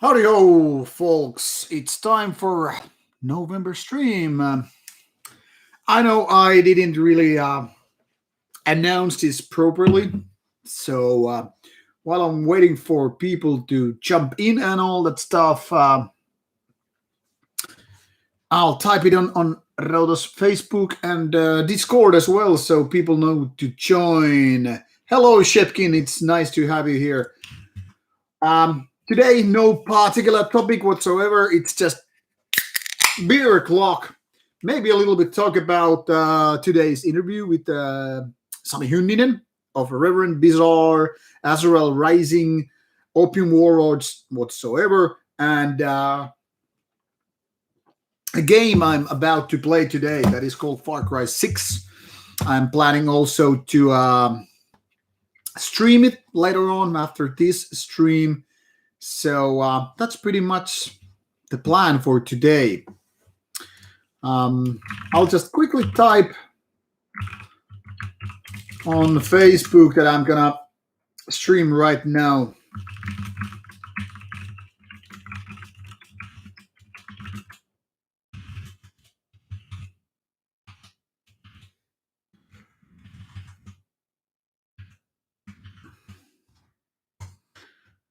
Howdy ho, folks. It's time for November stream. I know I didn't really announce this properly. So while I'm waiting for people to jump in and all that stuff, I'll type it on Rauta's Facebook and Discord as well so people know to join. Hello, Shepkin. It's nice to have you here. Today, no particular topic whatsoever. It's just beer o'clock. Maybe a little bit talk about today's interview with Sami Hynninen of Reverend Bizarre, Azrael Rising, Opium Warlords whatsoever, and a game I'm about to play today that is called Far Cry 6. I'm planning also to stream it later on after this stream. So that's pretty much the plan for today. I'll just quickly type on Facebook that I'm gonna stream right now.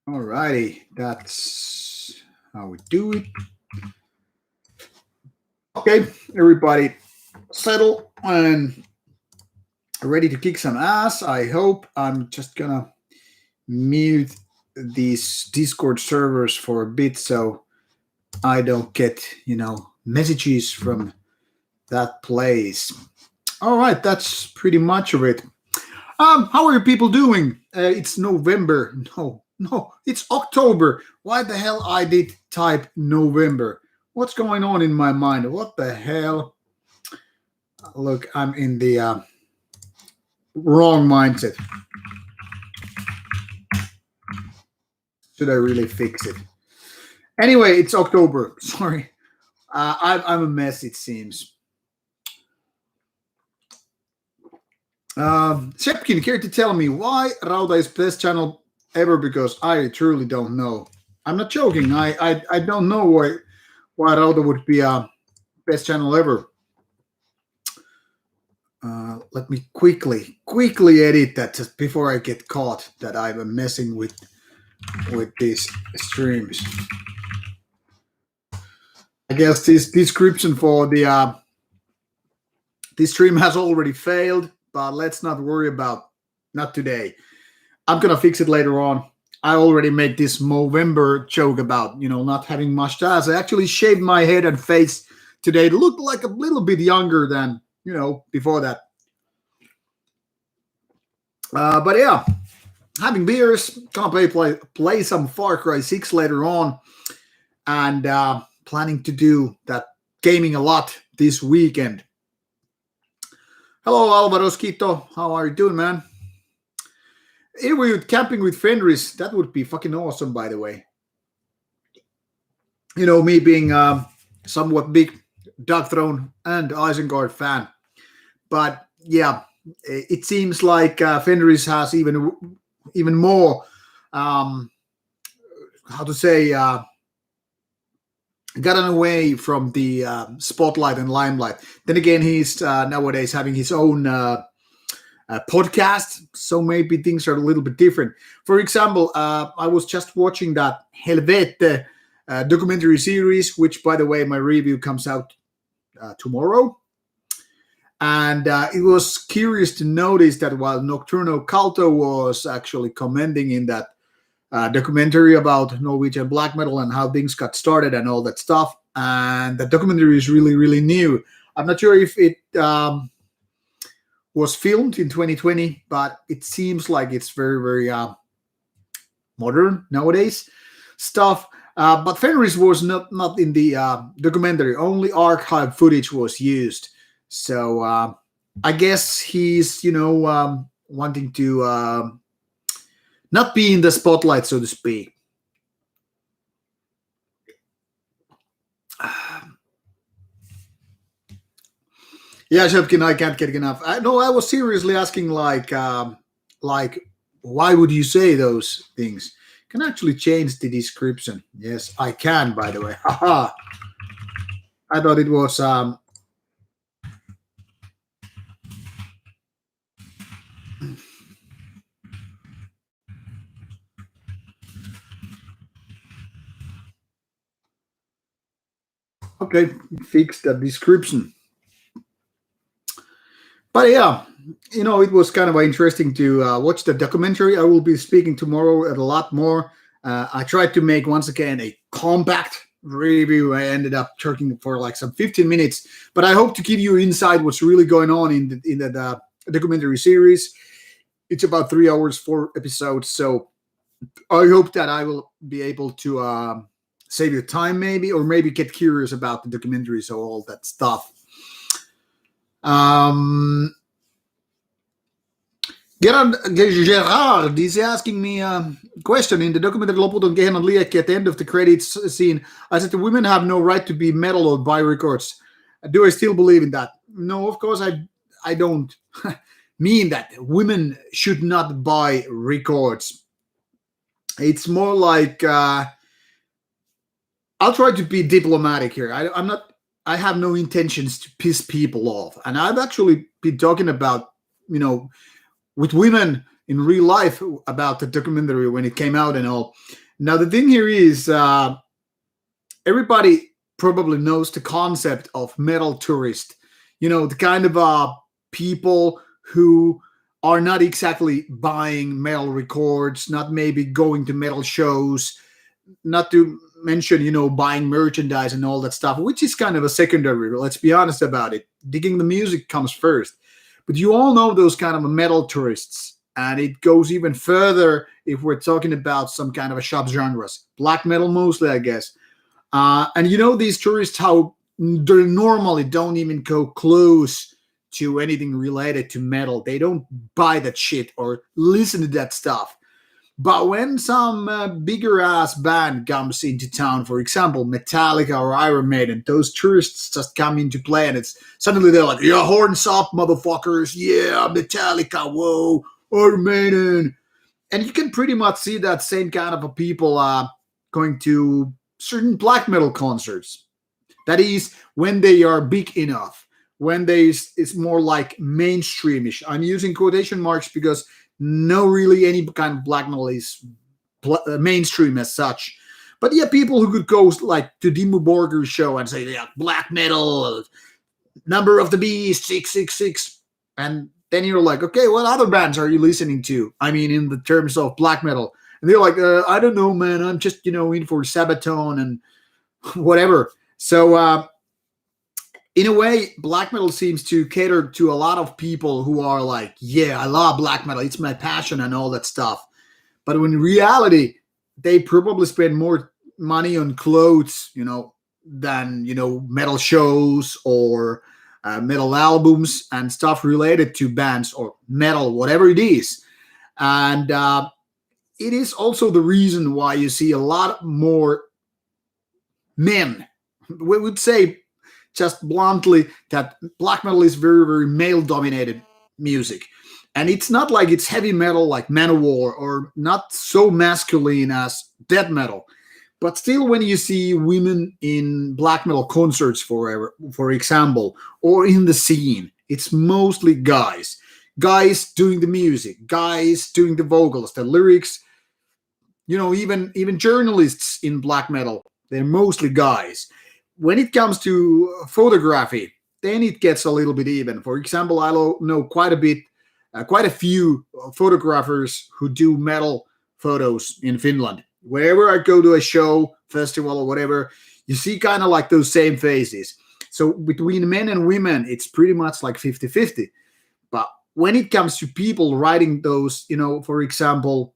Alrighty, that's how we do it. Okay, everybody settle and ready to kick some ass. I hope. I'm just gonna mute these Discord servers for a bit so I don't get, messages from that place. All right, that's pretty much of it. How are you people doing? It's November. No, it's October. Why the hell I did type November? What's going on in my mind? What the hell? Look, I'm in the wrong mindset. Should I really fix it? Anyway, it's October. Sorry. I'm a mess, it seems. Shepkin, care to tell me why Rauta is best channel ever? Because I truly don't know. I'm not joking. I don't know why Rauta would be a best channel ever. Let me quickly edit that just before I get caught that I'm messing with these streams. I guess this description for the this stream has already failed, but let's not worry about not today. I'm gonna fix it later on. I already made this Movember joke about not having mustache. I actually shaved my head and face today to look like a little bit younger than before that. But yeah, having beers, gonna play some Far Cry 6 later on, and planning to do that gaming a lot this weekend. Hello, Alvaro Skito. How are you doing, man? Anyway, with camping with Fenris, that would be fucking awesome, by the way. Me being somewhat big Dark Throne and Isengard fan. But yeah, it seems like Fenris has even more, gotten away from the spotlight and limelight. Then again, he's nowadays having his own podcast, so maybe things are a little bit different. For example, I was just watching that Helvete documentary series, which, by the way, my review comes out tomorrow. And it was curious to notice that while Nocturno Calto was actually commenting in that documentary about Norwegian black metal and how things got started and all that stuff, and the documentary is really, really new. I'm not sure if it was filmed in 2020, but it seems like it's very, very modern nowadays stuff. But Fenris was not in the documentary. Only archive footage was used. So I guess he's, wanting to not be in the spotlight, so to speak. Yeah, Shepkin, I can't get enough. I was seriously asking, like, why would you say those things? Can actually change the description. Yes, I can, by the way. Haha. I thought it was okay, fix the description. But yeah, it was kind of interesting to watch the documentary. I will be speaking tomorrow at a lot more. I tried to make once again a compact review. I ended up talking for like some 15 minutes, but I hope to give you insight what's really going on in the documentary series. It's about 3 hours, 4 episodes, so I hope that I will be able to save your time, maybe, or maybe get curious about the documentary, so all that stuff. Gerard is asking me a question. In the documentary Loputon Kehinon Liekki, at the end of the credits scene, I said the women have no right to be metal or buy records. Do I still believe in that? No, of course I don't mean that. Women should not buy records. It's more like I'll try to be diplomatic here. I have no intentions to piss people off. And I've actually been talking about, with women in real life about the documentary when it came out and all. Now, the thing here is everybody probably knows the concept of metal tourist. The kind of people who are not exactly buying metal records, not maybe going to metal shows, not to mention, buying merchandise and all that stuff, which is kind of a secondary. Let's be honest about it. Digging the music comes first. But you all know those kind of metal tourists. And it goes even further if we're talking about some kind of a subgenres. Black metal mostly, I guess. And these tourists, how they normally don't even go close to anything related to metal. They don't buy that shit or listen to that stuff. But when some bigger ass band comes into town, for example, Metallica or Iron Maiden, those tourists just come into play, and it's suddenly they're like, "Yeah, horns up, motherfuckers! Yeah, Metallica! Whoa, Iron Maiden!" And you can pretty much see that same kind of people going to certain black metal concerts. That is when they are big enough, when it's more like mainstreamish. I'm using quotation marks because no really any kind of black metal is mainstream as such. But yeah, people who could go like to Dimmu Borgir's show and say, yeah, black metal, Number of the Beast, 666. And then you're like, okay, what other bands are you listening to? I mean, in the terms of black metal. And they're like, I don't know, man. I'm just, in for Sabaton and whatever. So, in a way, black metal seems to cater to a lot of people who are like, yeah, I love black metal. It's my passion and all that stuff. But when in reality, they probably spend more money on clothes, than, metal shows or metal albums and stuff related to bands or metal, whatever it is. And it is also the reason why you see a lot more men. We would say just bluntly that black metal is very, very male-dominated music. And it's not like it's heavy metal like Manowar or not so masculine as death metal. But still, when you see women in black metal concerts, for example, or in the scene, it's mostly guys. Guys doing the music, guys doing the vocals, the lyrics. Even journalists in black metal, they're mostly guys. When it comes to photography, then it gets a little bit even. For example, I know quite a few photographers who do metal photos in Finland. Wherever I go to a show, festival, or whatever, you see kind of like those same faces. So between men and women, it's pretty much like 50-50. But when it comes to people writing those, for example,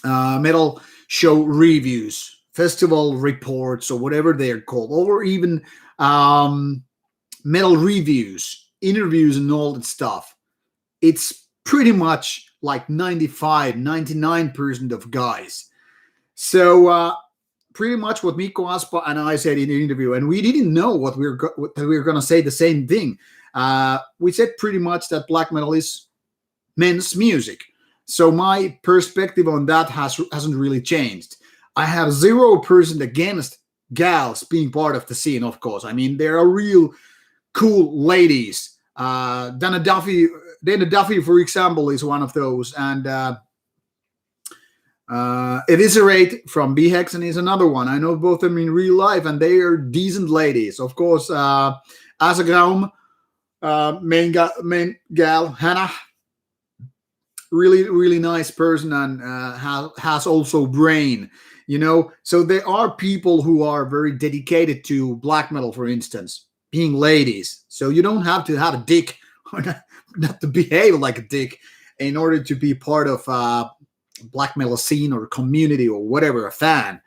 metal show reviews, festival reports, or whatever they are called, or even metal reviews, interviews, and all that stuff, it's pretty much like 99% of guys. So pretty much what Mikko Aspa and I said in the interview, and we didn't know that we were going to say the same thing. We said pretty much that black metal is men's music. So my perspective on that hasn't really changed. I have 0% against gals being part of the scene, of course. I mean, there are real cool ladies. Dana Duffy, for example, is one of those, and Eviscerate from B-Hexen is another one. I know both of them in real life, and they are decent ladies. Of course, Asagraum, main gal, Hannah, really, really nice person, and has also brain. So there are people who are very dedicated to black metal, for instance, being ladies. So you don't have to have a dick or not to behave like a dick in order to be part of black metal scene or community or whatever, a fan.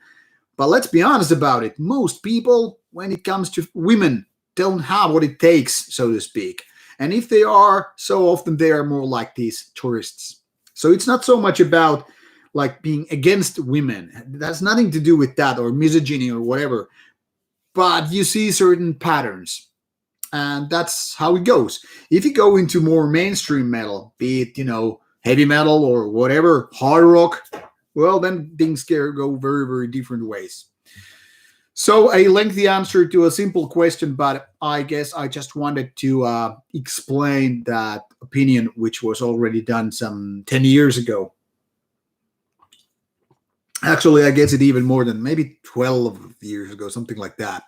But let's be honest about it. Most people, when it comes to women, don't have what it takes, so to speak. And if they are, so often they are more like these tourists. So it's not so much about like being against women. That's nothing to do with that or misogyny or whatever. But you see certain patterns. And that's how it goes. If you go into more mainstream metal, be it, heavy metal or whatever, hard rock, well, then things go very, very different ways. So a lengthy answer to a simple question, but I guess I just wanted to explain that opinion, which was already done some 10 years ago. Actually, I guess it even more than maybe 12 years ago, something like that.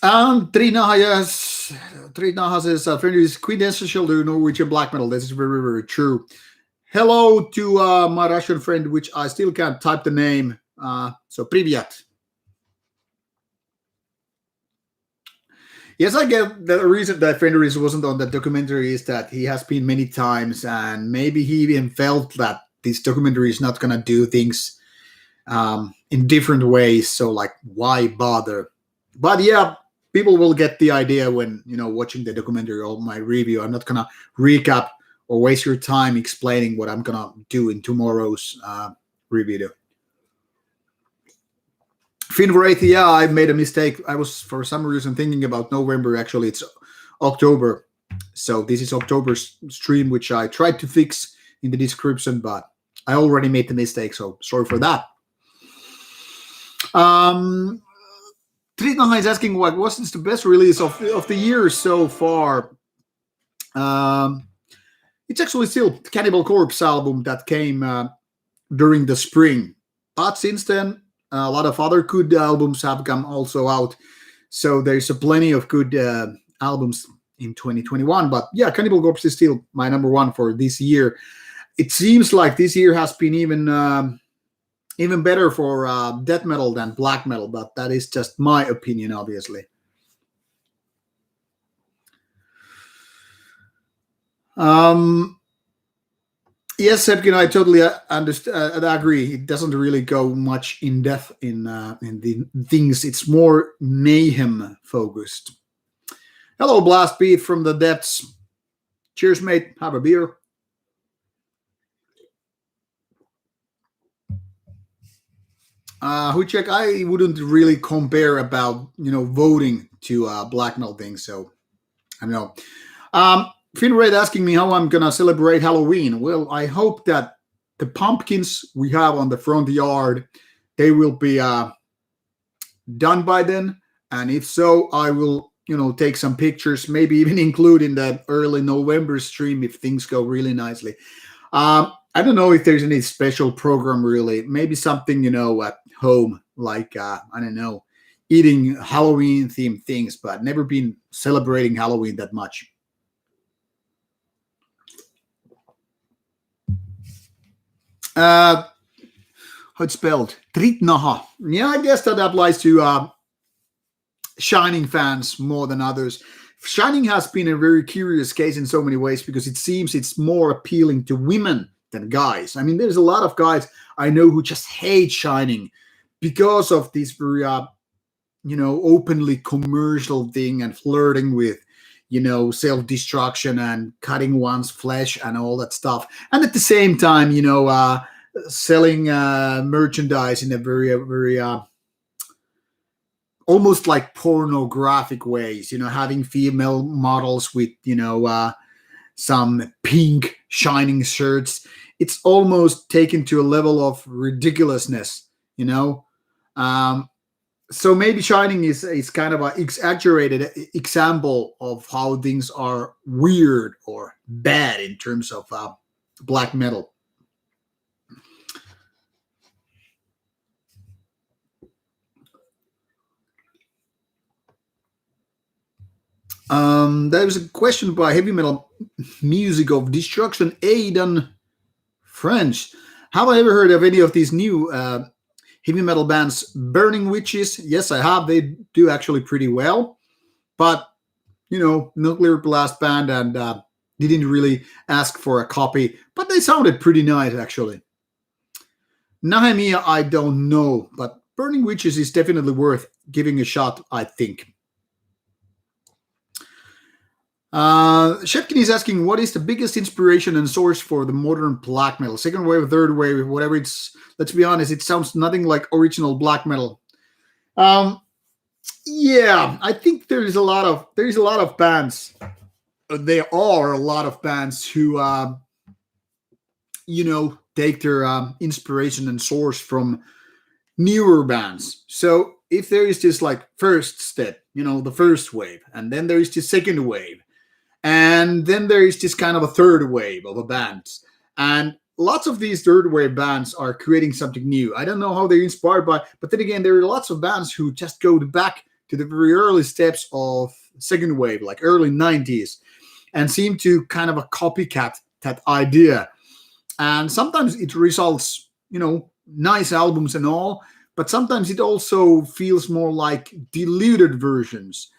Trinaha says, Fenrir is quintessential to Norwegian black metal. This is very, very true. Hello to my Russian friend, which I still can't type the name. So, privyat. Yes, I get the reason that Fenrir wasn't on the documentary is that he has been many times, and maybe he even felt that this documentary is not going to do things in different ways. So, like, why bother? But yeah, people will get the idea when, watching the documentary or my review. I'm not going to recap or waste your time explaining what I'm going to do in tomorrow's review. Finveraith, yeah, I made a mistake. I was, for some reason, thinking about November. Actually, it's October. So this is October's stream, which I tried to fix in the description, but I already made the mistake, so sorry for that. Tritnaha is asking what was the best release of the year so far. It's actually still Cannibal Corpse album that came during the spring. But since then, a lot of other good albums have come also out. So there's plenty of good albums in 2021. But yeah, Cannibal Corpse is still my number one for this year. It seems like this year has been even better for death metal than black metal. But that is just my opinion, obviously. Yes, Sepkin, I totally understand. I agree. It doesn't really go much in depth in the things. It's more mayhem focused. Hello, Blast Beat from the depths. Cheers, mate. Have a beer. Huchek, I wouldn't really compare about voting to black metal things. So I don't know. Finraid asking me how I'm gonna celebrate Halloween. Well, I hope that the pumpkins we have on the front yard, they will be done by then. And if so, I will, take some pictures, maybe even include in that early November stream if things go really nicely. I don't know if there's any special program really. Maybe something, at home, like I don't know, eating Halloween themed things, but never been celebrating Halloween that much. How it's spelled? Tritnaha. Yeah, I guess that applies to Shining fans more than others. Shining has been a very curious case in so many ways because it seems it's more appealing to women than guys. I mean, there's a lot of guys I know who just hate Shining because of this very, openly commercial thing and flirting with self-destruction and cutting one's flesh and all that stuff. And at the same time, selling merchandise in a very, very almost like pornographic ways, having female models with, some pink shining shirts. It's almost taken to a level of ridiculousness, you know. Um, so maybe shining is kind of an exaggerated example of how things are weird or bad in terms of black metal. There's a question by Heavy Metal Music of Destruction Aidan French. Have I ever heard of any of these new heavy metal bands? Burning Witches, yes, I have. They do actually pretty well, but Nuclear Blast Band and didn't really ask for a copy, but they sounded pretty nice actually. Nehemiah, I don't know, but Burning Witches is definitely worth giving a shot, I think. Shepkin is asking, what is the biggest inspiration and source for the modern black metal? Second wave, third wave, whatever it's. Let's be honest, it sounds nothing like original black metal. Yeah, I think there's a lot of bands. There are a lot of bands who, take their inspiration and source from newer bands. So if there is this like first step, the first wave, and then there is the second wave. And then there is this kind of a third wave of a bands. And lots of these third wave bands are creating something new. I don't know how they're inspired by, but then again, there are lots of bands who just go back to the very early steps of second wave, like early 90s, and seem to kind of a copycat that idea. And sometimes it results, nice albums and all, but sometimes it also feels more like diluted versions.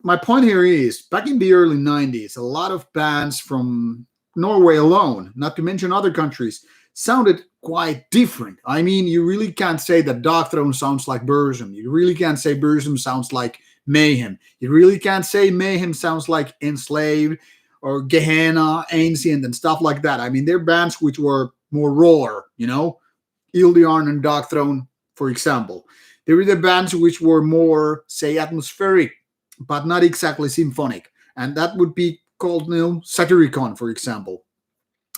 My point here is, back in the early 90s, a lot of bands from Norway alone, not to mention other countries, sounded quite different. I mean, you really can't say that Dark Throne sounds like Burzum. You really can't say Burzum sounds like Mayhem. You really can't say Mayhem sounds like Enslaved or Gehenna, Ancient, and stuff like that. I mean, they're bands which were more raw, Ildiarn and Dark Throne, for example. They were the bands which were more, say, atmospheric, but not exactly symphonic. And that would be called, Satyricon, for example.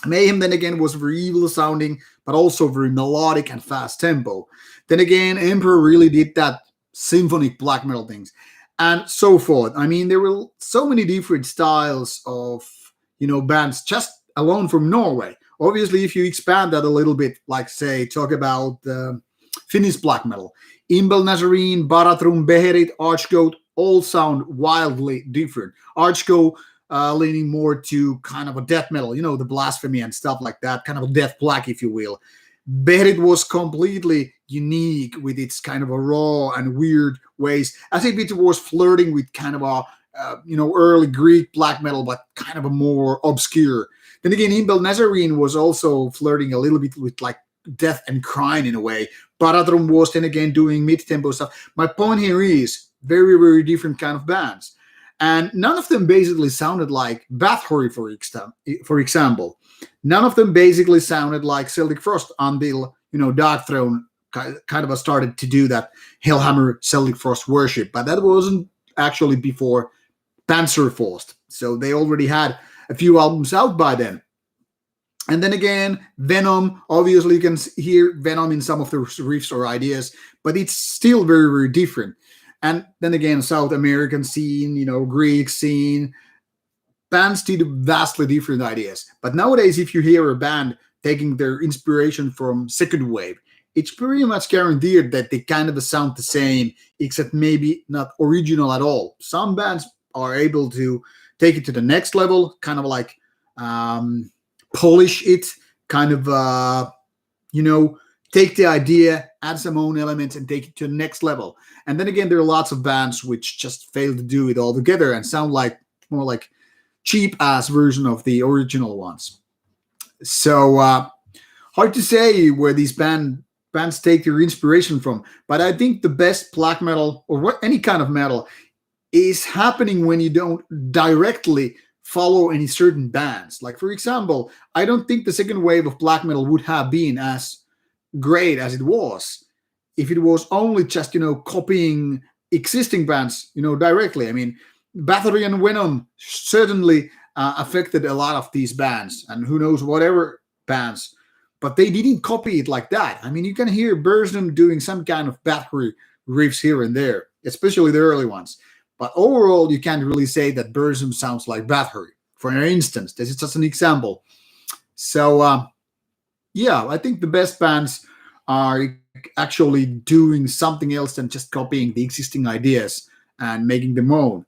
Mayhem, then again, was very evil sounding, but also very melodic and fast tempo. Then again, Emperor really did that symphonic black metal things, and so forth. I mean, there were so many different styles of, bands just alone from Norway. Obviously, if you expand that a little bit, like, say, talk about Finnish black metal, Imbel Nazarene, Barathrum, Beherit, Archgoat, all sound wildly different. Archgoat leaning more to kind of a death metal, the blasphemy and stuff like that, kind of a death black, if you will. Beherit was completely unique with its kind of a raw and weird ways, as if it was flirting with kind of a, early Greek black metal, but kind of a more obscure. Then again, Imbel Nazarene was also flirting a little bit with like death and crying in a way. Barathrum was then again doing mid-tempo stuff. My point here is very, very different kind of bands. And none of them basically sounded like Bathory, for example. None of them basically sounded like Celtic Frost until, Dark Throne kind of started to do that Hellhammer Celtic Frost worship. But that wasn't actually before Panzerfaust. So they already had a few albums out by then. And then again, Venom, obviously you can hear Venom in some of the riffs or ideas, but it's still very, very different. And then again, South American scene, Greek scene, bands did vastly different ideas. But nowadays, if you hear a band taking their inspiration from second wave, it's pretty much guaranteed that they kind of sound the same, except maybe not original at all. Some bands are able to take it to the next level, kind of like polish it, kind of, take the idea, add some own elements, and take it to the next level. And then again, there are lots of bands which just fail to do it all together and sound like more like cheap-ass version of the original ones. So hard to say where these bands take their inspiration from. But I think the best black metal, or any kind of metal, is happening when you don't directly follow any certain bands. Like, for example, I don't think the second wave of black metal would have been as great as it was if it was only just copying existing bands directly. I mean, Bathory and Venom certainly affected a lot of these bands, and who knows whatever bands, but they didn't copy it like that. I mean, you can hear Burzum doing some kind of Bathory riffs here and there, especially the early ones. But overall, you can't really say that Burzum sounds like Bathory. For instance, this is just an example. So, yeah, I think the best bands are actually doing something else than just copying the existing ideas and making them own.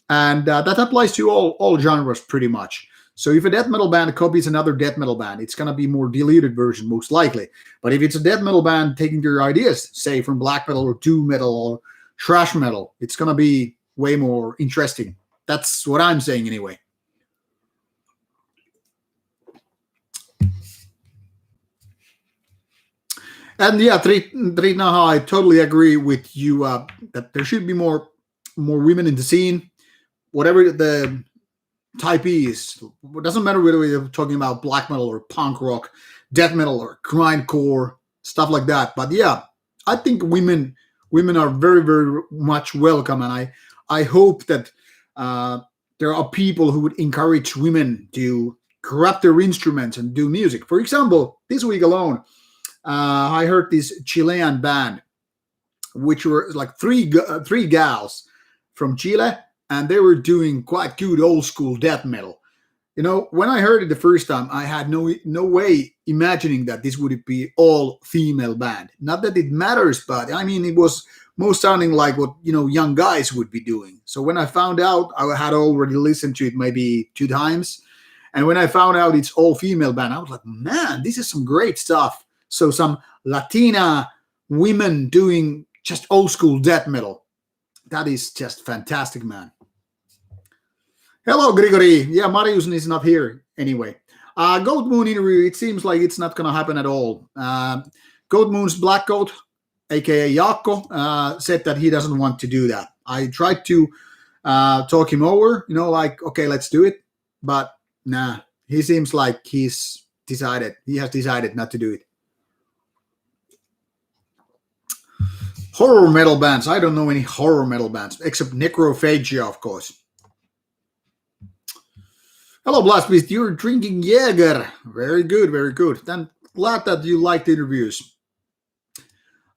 And that applies to all genres pretty much. So if a death metal band copies another death metal band, it's going to be more diluted version most likely. But if it's a death metal band taking their ideas, say from black metal or doom metal or thrash metal, it's going to be way more interesting. That's what I'm saying anyway. And yeah, Tritnaha, I totally agree with you that there should be more women in the scene. Whatever the type is, it doesn't matter whether we're talking about black metal or punk rock, death metal or grindcore, stuff like that. But yeah, I think women are very, very much welcome, and I hope that there are people who would encourage women to grab their instruments and do music. For example, this week alone, I heard this Chilean band, which were like three gals from Chile, and they were doing quite good old school death metal. When I heard it the first time, I had no way imagining that this would be all female band. Not that it matters, but I mean, it was most sounding like what young guys would be doing. So when I found out, I had already listened to it maybe 2 times, and when I found out it's all female band, I was like, man, this is some great stuff. So some Latina women doing just old school death metal. That is just fantastic, man. Hello, Grigory. Yeah, Marius is not here anyway. Goat Moon interview, it seems like it's not going to happen at all. Goat Moon's Black Goat, a.k.a. Jaakko, said that he doesn't want to do that. I tried to talk him over, like, okay, let's do it. But nah, he seems like he has decided not to do it. Horror metal bands. I don't know any horror metal bands, except Necrophagia, of course. Hello, Blast Beast. You're drinking Jäger. Very good, very good. Then glad that you liked the interviews.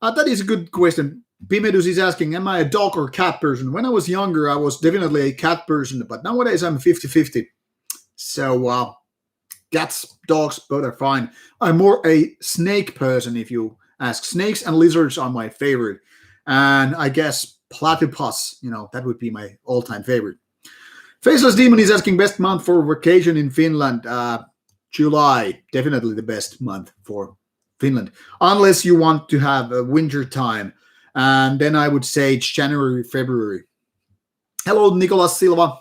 That is a good question. Pimedus is asking, am I a dog or cat person? When I was younger, I was definitely a cat person, but nowadays I'm 50-50. So cats, dogs, both are fine. I'm more a snake person, if you ask. Snakes and lizards are my favorite. And I guess platypus, that would be my all-time favorite. Faceless Demon is asking best month for vacation in Finland. July, definitely the best month for Finland. Unless you want to have a winter time. And then I would say it's January, February. Hello, Nicolas Silva.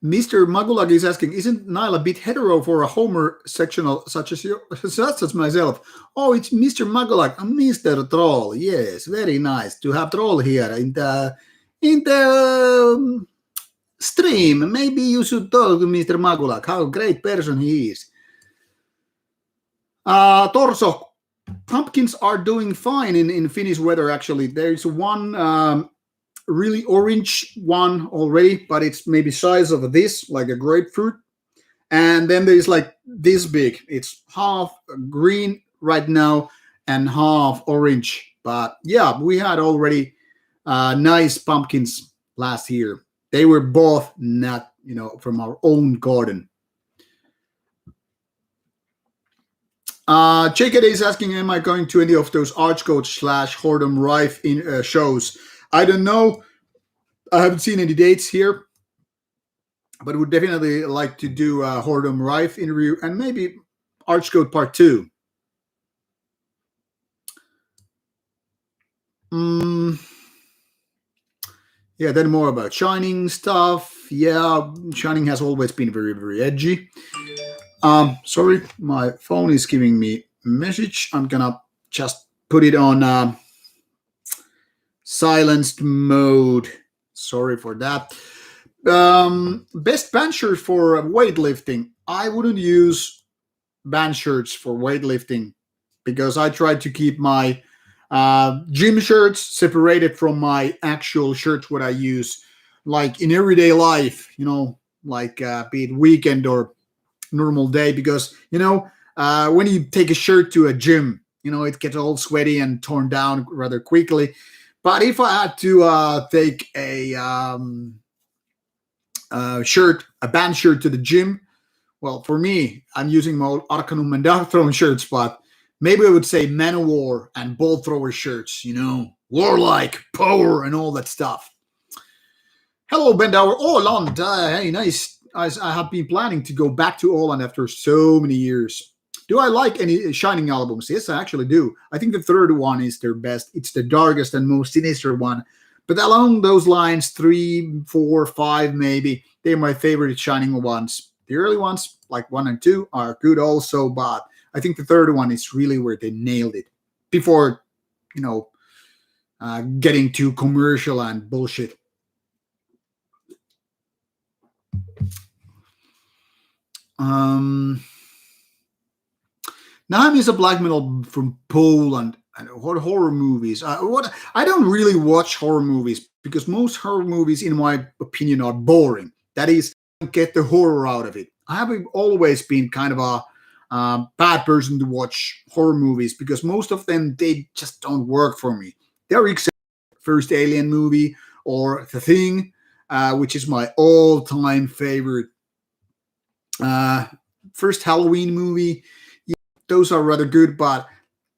Mr. Magulag is asking, isn't Niall a bit hetero for a homosexual such as myself? Oh, it's Mr. Magulag, Mr. Troll. Yes, very nice to have Troll here in the stream. Maybe you should talk to Mr. Magulag, how great person he is. Torso, pumpkins are doing fine in Finnish weather, actually. There's one really orange one already, but it's maybe size of this, like a grapefruit. And then there's like this big. It's half green right now and half orange. But yeah, we had already nice pumpkins last year. They were both not, from our own garden. JKD is asking, am I going to any of those Archcoach / Hordem Rife in shows? I don't know. I haven't seen any dates here, but would definitely like to do a Hordem Rife interview and maybe Archcode Part 2. Yeah, then more about Shining stuff. Yeah, Shining has always been very, very edgy. Sorry, my phone is giving me a message. I'm gonna just put it on silenced mode. Sorry for that. Best band shirt for weightlifting. I wouldn't use band shirts for weightlifting because I try to keep my gym shirts separated from my actual shirts what I use like in everyday life, like be it weekend or normal day, because when you take a shirt to a gym, it gets all sweaty and torn down rather quickly. But if I had to take a band shirt to the gym, well, for me, I'm using my old Arcanum and Dark Throne shirts, but maybe I would say Manowar and Ball Thrower shirts, warlike, power, and all that stuff. Hello, Bendauer. Åland. Hey, nice. I have been planning to go back to Åland after so many years. Do I like any Shining albums? Yes, I actually do. I think the third one is their best. It's the darkest and most sinister one. But along those lines, 3, 4, 5, maybe, they're my favorite Shining ones. The early ones, like 1 and 2, are good also, but I think the third one is really where they nailed it before, getting too commercial and bullshit. Naheim is a black metal from Poland. And what horror movies? I don't really watch horror movies because most horror movies, in my opinion, are boring. That is, I don't get the horror out of it. I have always been kind of a bad person to watch horror movies because most of them they just don't work for me. There are exceptions, first Alien movie or The Thing, which is my all-time favorite. First Halloween movie, yeah, those are rather good, but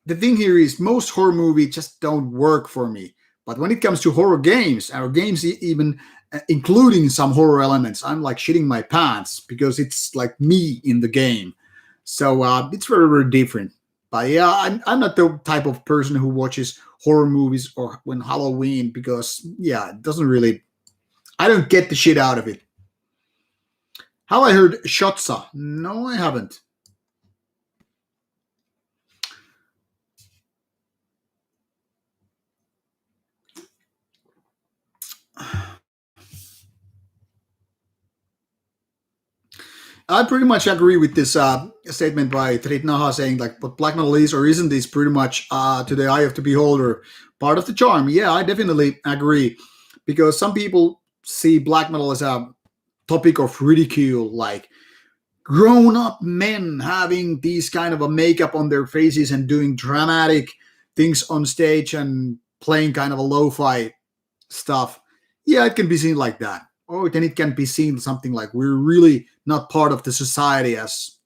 the thing here is most horror movies just don't work for me. But when it comes to horror games, our games even including some horror elements, I'm like shitting my pants because it's like me in the game. So it's very, very different. But yeah, I'm not the type of person who watches horror movies or when Halloween because, yeah, it doesn't really, I don't get the shit out of it. Have I heard Shotza? No, I haven't. I pretty much agree with this statement by Tritnaha saying like what black metal is or isn't is pretty much to the eye of the beholder, part of the charm. Yeah, I definitely agree because some people see black metal as a topic of ridicule, like grown-up men having these kind of a makeup on their faces and doing dramatic things on stage and playing kind of a lo-fi stuff. Yeah, it can be seen like that. Or then it can be seen something like we're really not part of the society as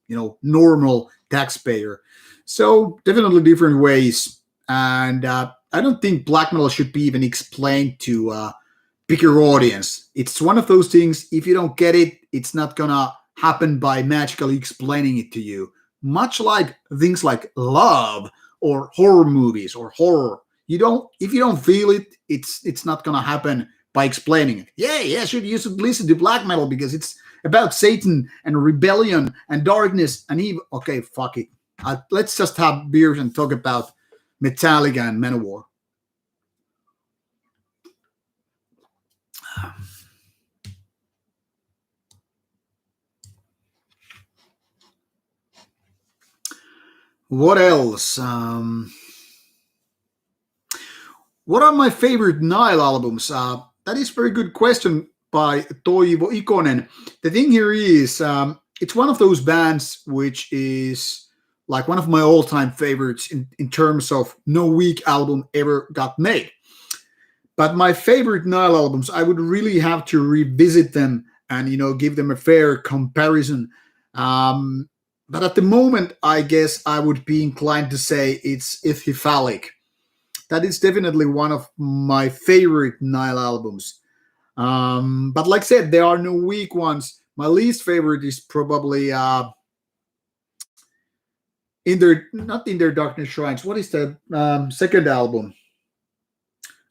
normal taxpayer. So definitely different ways. And I don't think black metal should be even explained to bigger audience. It's one of those things. If you don't get it, it's not gonna happen by magically explaining it to you. Much like things like love or horror movies or horror. If you don't feel it, it's not gonna happen by explaining it. Yeah, you should listen to black metal because it's about Satan and rebellion and darkness and evil. Okay, fuck it. Let's just have beers and talk about Metallica and Manowar. What else? What are my favorite Nile albums? That is a very good question by Toivo Ikonen. The thing here is, it's one of those bands which is like one of my all-time favorites in terms of no weak album ever got made. But my favorite Nile albums, I would really have to revisit them and give them a fair comparison. But at the moment, I guess I would be inclined to say it's Ithyphalic. That is definitely one of my favorite Nile albums. But like I said, there are no weak ones. My least favorite is probably not in their Darkness Shrines. What is the second album?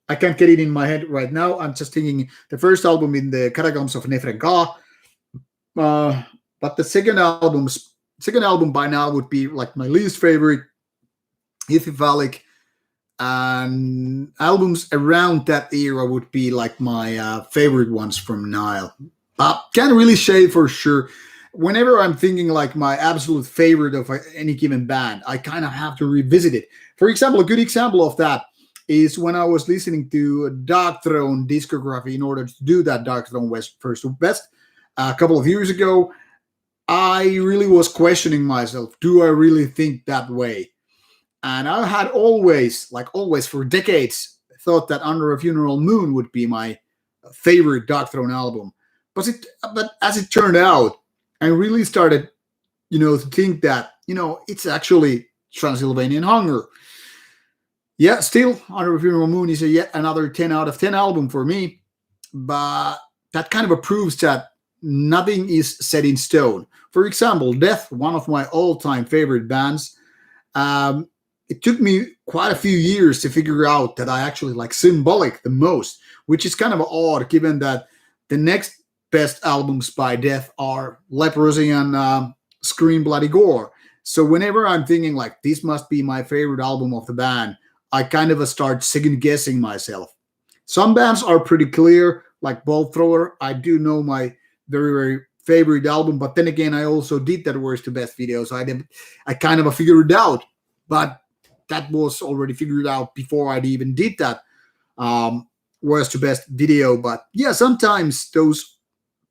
I can't get it in my head right now. I'm just thinking the first album in the Catacombs of Nefrenka. But the second album by now would be like my least favorite, Ithyphalic. And albums around that era would be like my favorite ones from Nile. Can't really say for sure. Whenever I'm thinking like my absolute favorite of any given band, I kind of have to revisit it. For example, a good example of that is when I was listening to Dark Throne discography in order to do that Dark Throne West First to Best a couple of years ago. I really was questioning myself. Do I really think that way? And I had always, like always for decades, thought that Under a Funeral Moon would be my favorite Dark Throne album. But as it turned out, I really started, to think that, it's actually Transylvanian Hunger. Yeah, still, Under a Funeral Moon is a yet another 10 out of 10 album for me. But that kind of proves that nothing is set in stone. For example, Death, one of my all-time favorite bands, it took me quite a few years to figure out that I actually like Symbolic the most, which is kind of odd given that the next best albums by Death are Leprosy and Scream Bloody Gore. So whenever I'm thinking like this must be my favorite album of the band, I kind of start second guessing myself. Some bands are pretty clear, like Bolt Thrower. I do know my very, very favorite album, but then again, I also did that worst to best video, so I kind of figured it out. But that was already figured out before I even did that worst to best video. But yeah, sometimes those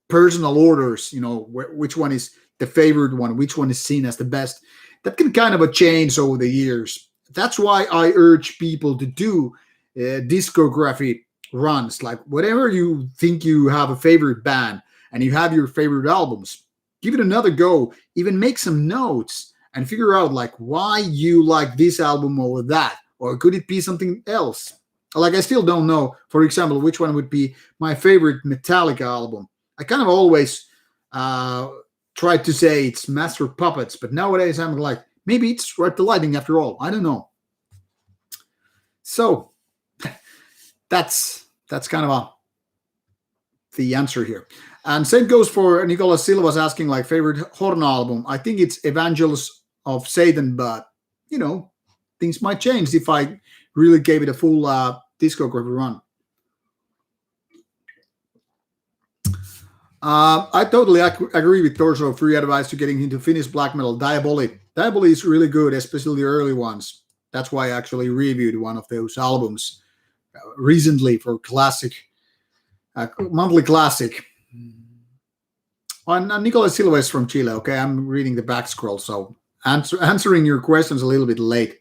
personal orders, which one is the favorite one, which one is seen as the best, that can kind of change over the years. That's why I urge people to do discography runs. Like whatever you think you have a favorite band and you have your favorite albums, give it another go. Even make some notes and figure out like why you like this album over that, or could it be something else? Like I still don't know, for example, which one would be my favorite Metallica album. I kind of always tried to say it's Master of Puppets, but nowadays I'm like, maybe it's Ride the Lightning after all. I don't know. So that's kind of the answer here. And same goes for Nicolas Silva's asking like favorite Horn album. I think it's Evangels of Satan, but things might change if I really gave it a full discography run. I totally agree with Torso. Free advice to getting into Finnish black metal. Diabolic is really good, especially the early ones. That's why I actually reviewed one of those albums recently for classic, monthly classic. And Nicolas Silva is from Chile. Okay, I'm reading the back scroll, so answering your questions a little bit late.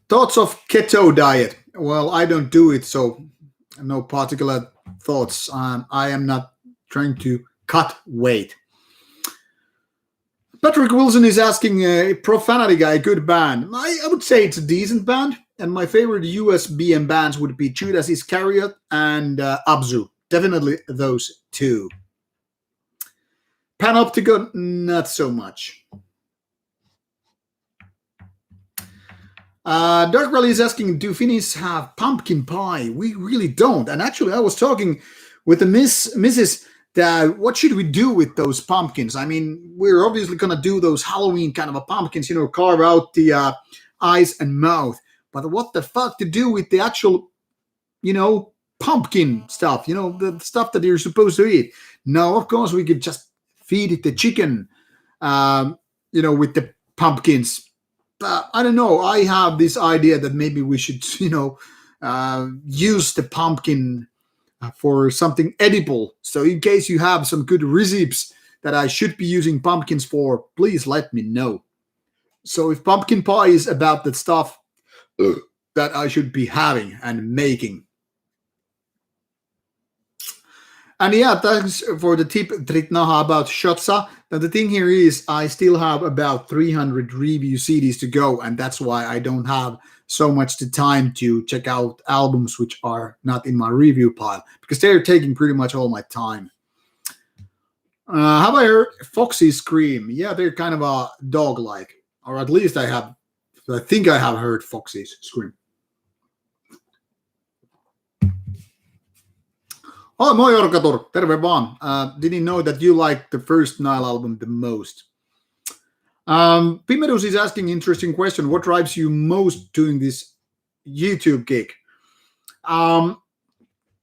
Thoughts of keto diet? Well, I don't do it, so no particular thoughts. I am not trying to cut weight. Patrick Wilson is asking, Profanity Guy, good band. I would say it's a decent band, and my favorite US BM bands would be Judas Iscariot and Abzu. Definitely those two. Panopticon, not so much. Dark Rally is asking, do Finnish have pumpkin pie? We really don't. And actually, I was talking with the Mrs. that what should we do with those pumpkins? I mean, we're obviously going to do those Halloween kind of pumpkins, carve out the eyes and mouth. But what the fuck to do with the actual, pumpkin stuff, the stuff that you're supposed to eat? No, of course, we could just feed it the chicken, with the pumpkins. I don't know. I have this idea that maybe we should, use the pumpkin for something edible. So in case you have some good recipes that I should be using pumpkins for, please let me know. So if pumpkin pie is about the stuff that I should be having and making. And yeah, thanks for the tip, Tritnaha, about Shotza. Now the thing here is I still have about 300 review CDs to go, and that's why I don't have so much the time to check out albums which are not in my review pile, because they're taking pretty much all my time. Have I heard Foxy Scream? Yeah, they're kind of a dog-like, or at least I think I have heard Foxy's Scream. Oh, moi Orkatur, terve vaan. Didn't know that you liked the first Nile album the most. Pimedus is asking interesting question. What drives you most doing this YouTube gig?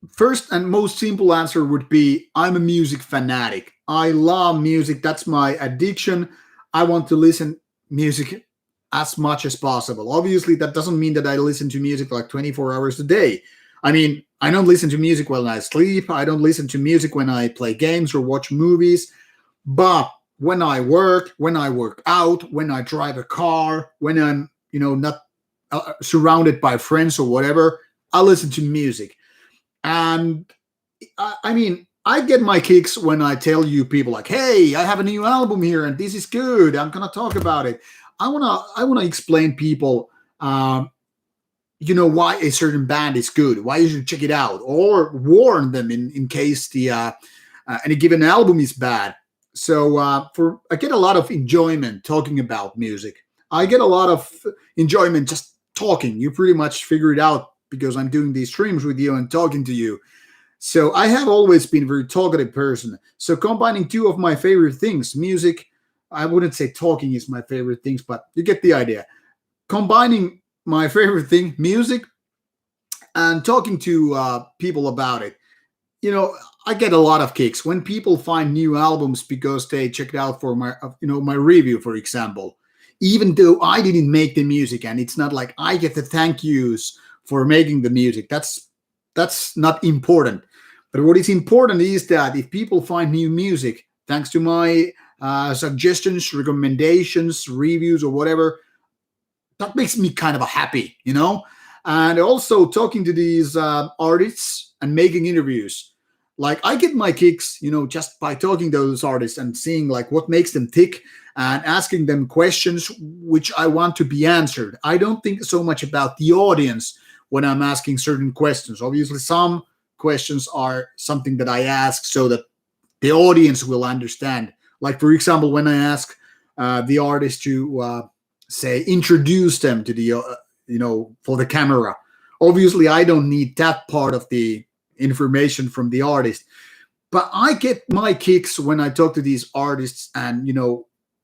first and most simple answer would be I'm a music fanatic. I love music. That's my addiction. I want to listen music as much as possible. Obviously, that doesn't mean that I listen to music like 24 hours a day. I mean, I don't listen to music when I sleep. I don't listen to music when I play games or watch movies. But when I work out, when I drive a car, when I'm, not surrounded by friends or whatever, I listen to music. And I mean, I get my kicks when I tell you people like, "Hey, I have a new album here, and this is good. I'm gonna talk about it." I wanna explain people, why a certain band is good, why you should check it out, or warn them in case the any given album is bad. So for I get a lot of enjoyment talking about music. I get a lot of enjoyment just talking. You pretty much figure it out because I'm doing these streams with you and talking to you. So I have always been a very talkative person. So combining two of my favorite things, music, I wouldn't say talking is my favorite things, but you get the idea. Combining my favorite thing, music, and talking to people about it. I get a lot of kicks when people find new albums because they checked out for my review, for example. Even though I didn't make the music, and it's not like I get the thank yous for making the music. That's not important. But what is important is that if people find new music thanks to my suggestions, recommendations, reviews, or whatever, that makes me kind of happy. And also talking to these artists and making interviews. Like I get my kicks, just by talking to those artists and seeing like what makes them tick and asking them questions which I want to be answered. I don't think so much about the audience when I'm asking certain questions. Obviously, some questions are something that I ask so that the audience will understand. Like, for example, when I ask the artist to say introduce them to the for the camera. Obviously, I don't need that part of the information from the artist, but I get my kicks when I talk to these artists and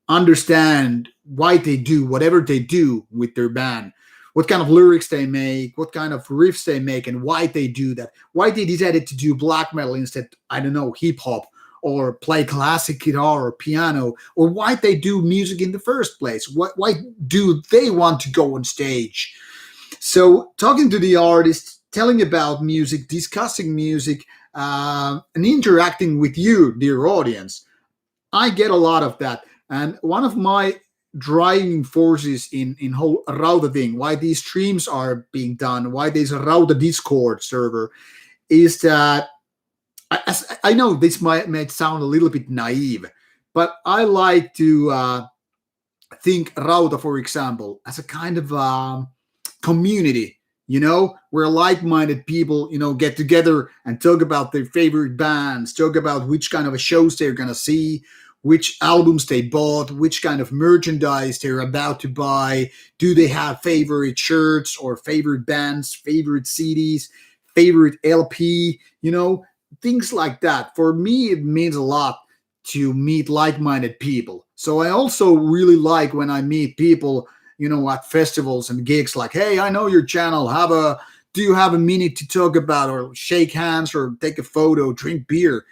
understand why they do whatever they do with their band, what kind of lyrics they make, what kind of riffs they make, and why they do that, why they decided to do black metal instead, I don't know, hip hop, or play classic guitar or piano, or why they do music in the first place. Why do they want to go on stage? So talking to the artists, telling about music, discussing music, and interacting with you, dear audience, I get a lot of that. And one of my driving forces in whole Rauta thing, why these streams are being done, why there's a Rauta Discord server, is that I know this might sound a little bit naive, but I like to think Rauta, for example, as a kind of community, where like-minded people, get together and talk about their favorite bands, talk about which kind of shows they're gonna see, which albums they bought, which kind of merchandise they're about to buy. Do they have favorite shirts or favorite bands, favorite CDs, favorite LP, things like that. For me, it means a lot to meet like-minded people. So I also really like when I meet people, at festivals and gigs, like, hey, I know your channel. Do you have a minute to talk about, or shake hands, or take a photo, drink beer?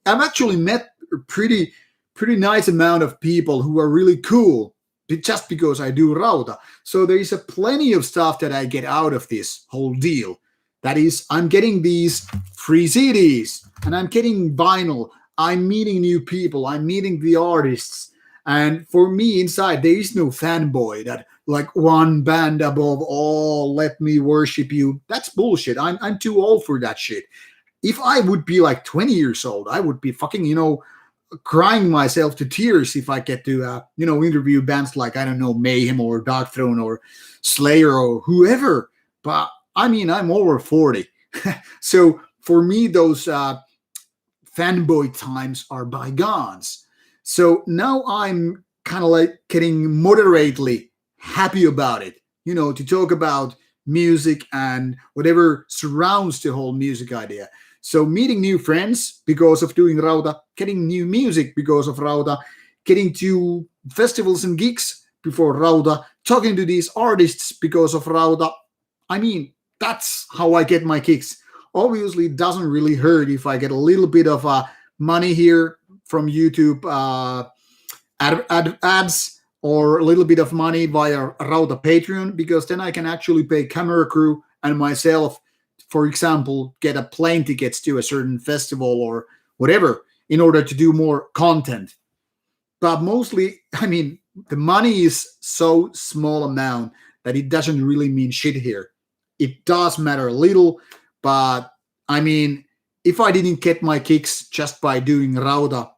I've actually met a pretty nice amount of people who are really cool just because I do Rauta. So there is a plenty of stuff that I get out of this whole deal. That is, I'm getting these free CDs and I'm getting vinyl. I'm meeting new people. I'm meeting the artists. And for me, inside, there is no fanboy that like one band above all, let me worship you. That's bullshit. I'm too old for that shit. If I would be like 20 years old, I would be fucking, crying myself to tears if I get to, interview bands like, I don't know, Mayhem or Darkthrone or Slayer or whoever. But I mean, I'm over 40. So for me, those fanboy times are bygones. So now I'm kind of like getting moderately happy about it, to talk about music and whatever surrounds the whole music idea. So meeting new friends because of doing Rauta, getting new music because of Rauta, getting to festivals and gigs before Rauta, talking to these artists because of Rauta. I mean, that's how I get my kicks. obviously it doesn't really hurt if I get a little bit of money here from YouTube ads, or a little bit of money via Rauta Patreon, because then I can actually pay camera crew and myself, for example, get a plane tickets to a certain festival or whatever in order to do more content. But mostly, I mean, the money is so small amount that it doesn't really mean shit here. It does matter a little, but I mean, if I didn't get my kicks just by doing Rauta,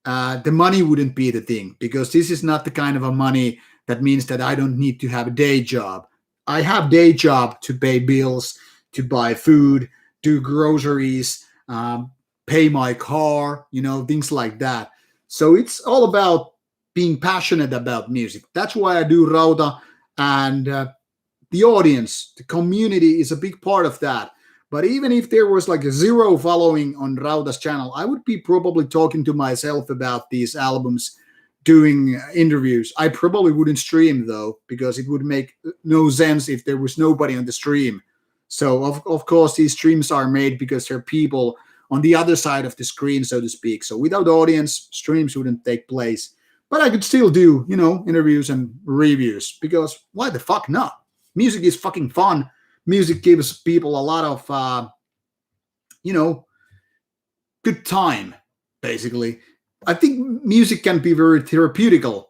the money wouldn't be the thing, because this is not the kind of a money that means that I don't need to have a day job. I have day job to pay bills, to buy food, do groceries, pay my car, things like that. So it's all about being passionate about music. That's why I do Rauta, and the audience, the community is a big part of that. But even if there was like a zero following on Rauta's channel, I would be probably talking to myself about these albums, doing interviews. I probably wouldn't stream though, because it would make no sense if there was nobody on the stream. So of course these streams are made because there are people on the other side of the screen, so to speak. So without audience, streams wouldn't take place. But I could still do, interviews and reviews, because why the fuck not? Music is fucking fun. Music gives people a lot of, good time, basically. I think music can be very therapeutical.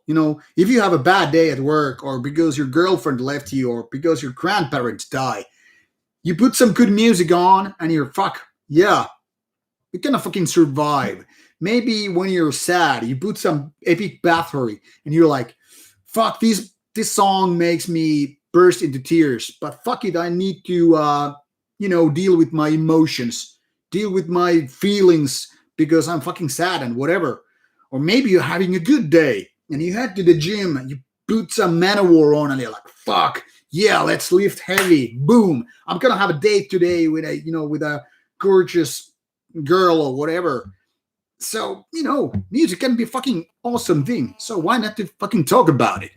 If you have a bad day at work, or because your girlfriend left you, or because your grandparents die, you put some good music on and you're you're gonna fucking survive. Maybe when you're sad, you put some epic battery and you're like, fuck, this song makes me burst into tears, but fuck it, I need to deal with my emotions, deal with my feelings, because I'm fucking sad and whatever. Or maybe you're having a good day and you head to the gym and you put some Manowar on and you're like, fuck yeah, let's lift heavy, boom, I'm gonna have a date today with a gorgeous girl or whatever. So music can be a fucking awesome thing, so why not to fucking talk about it?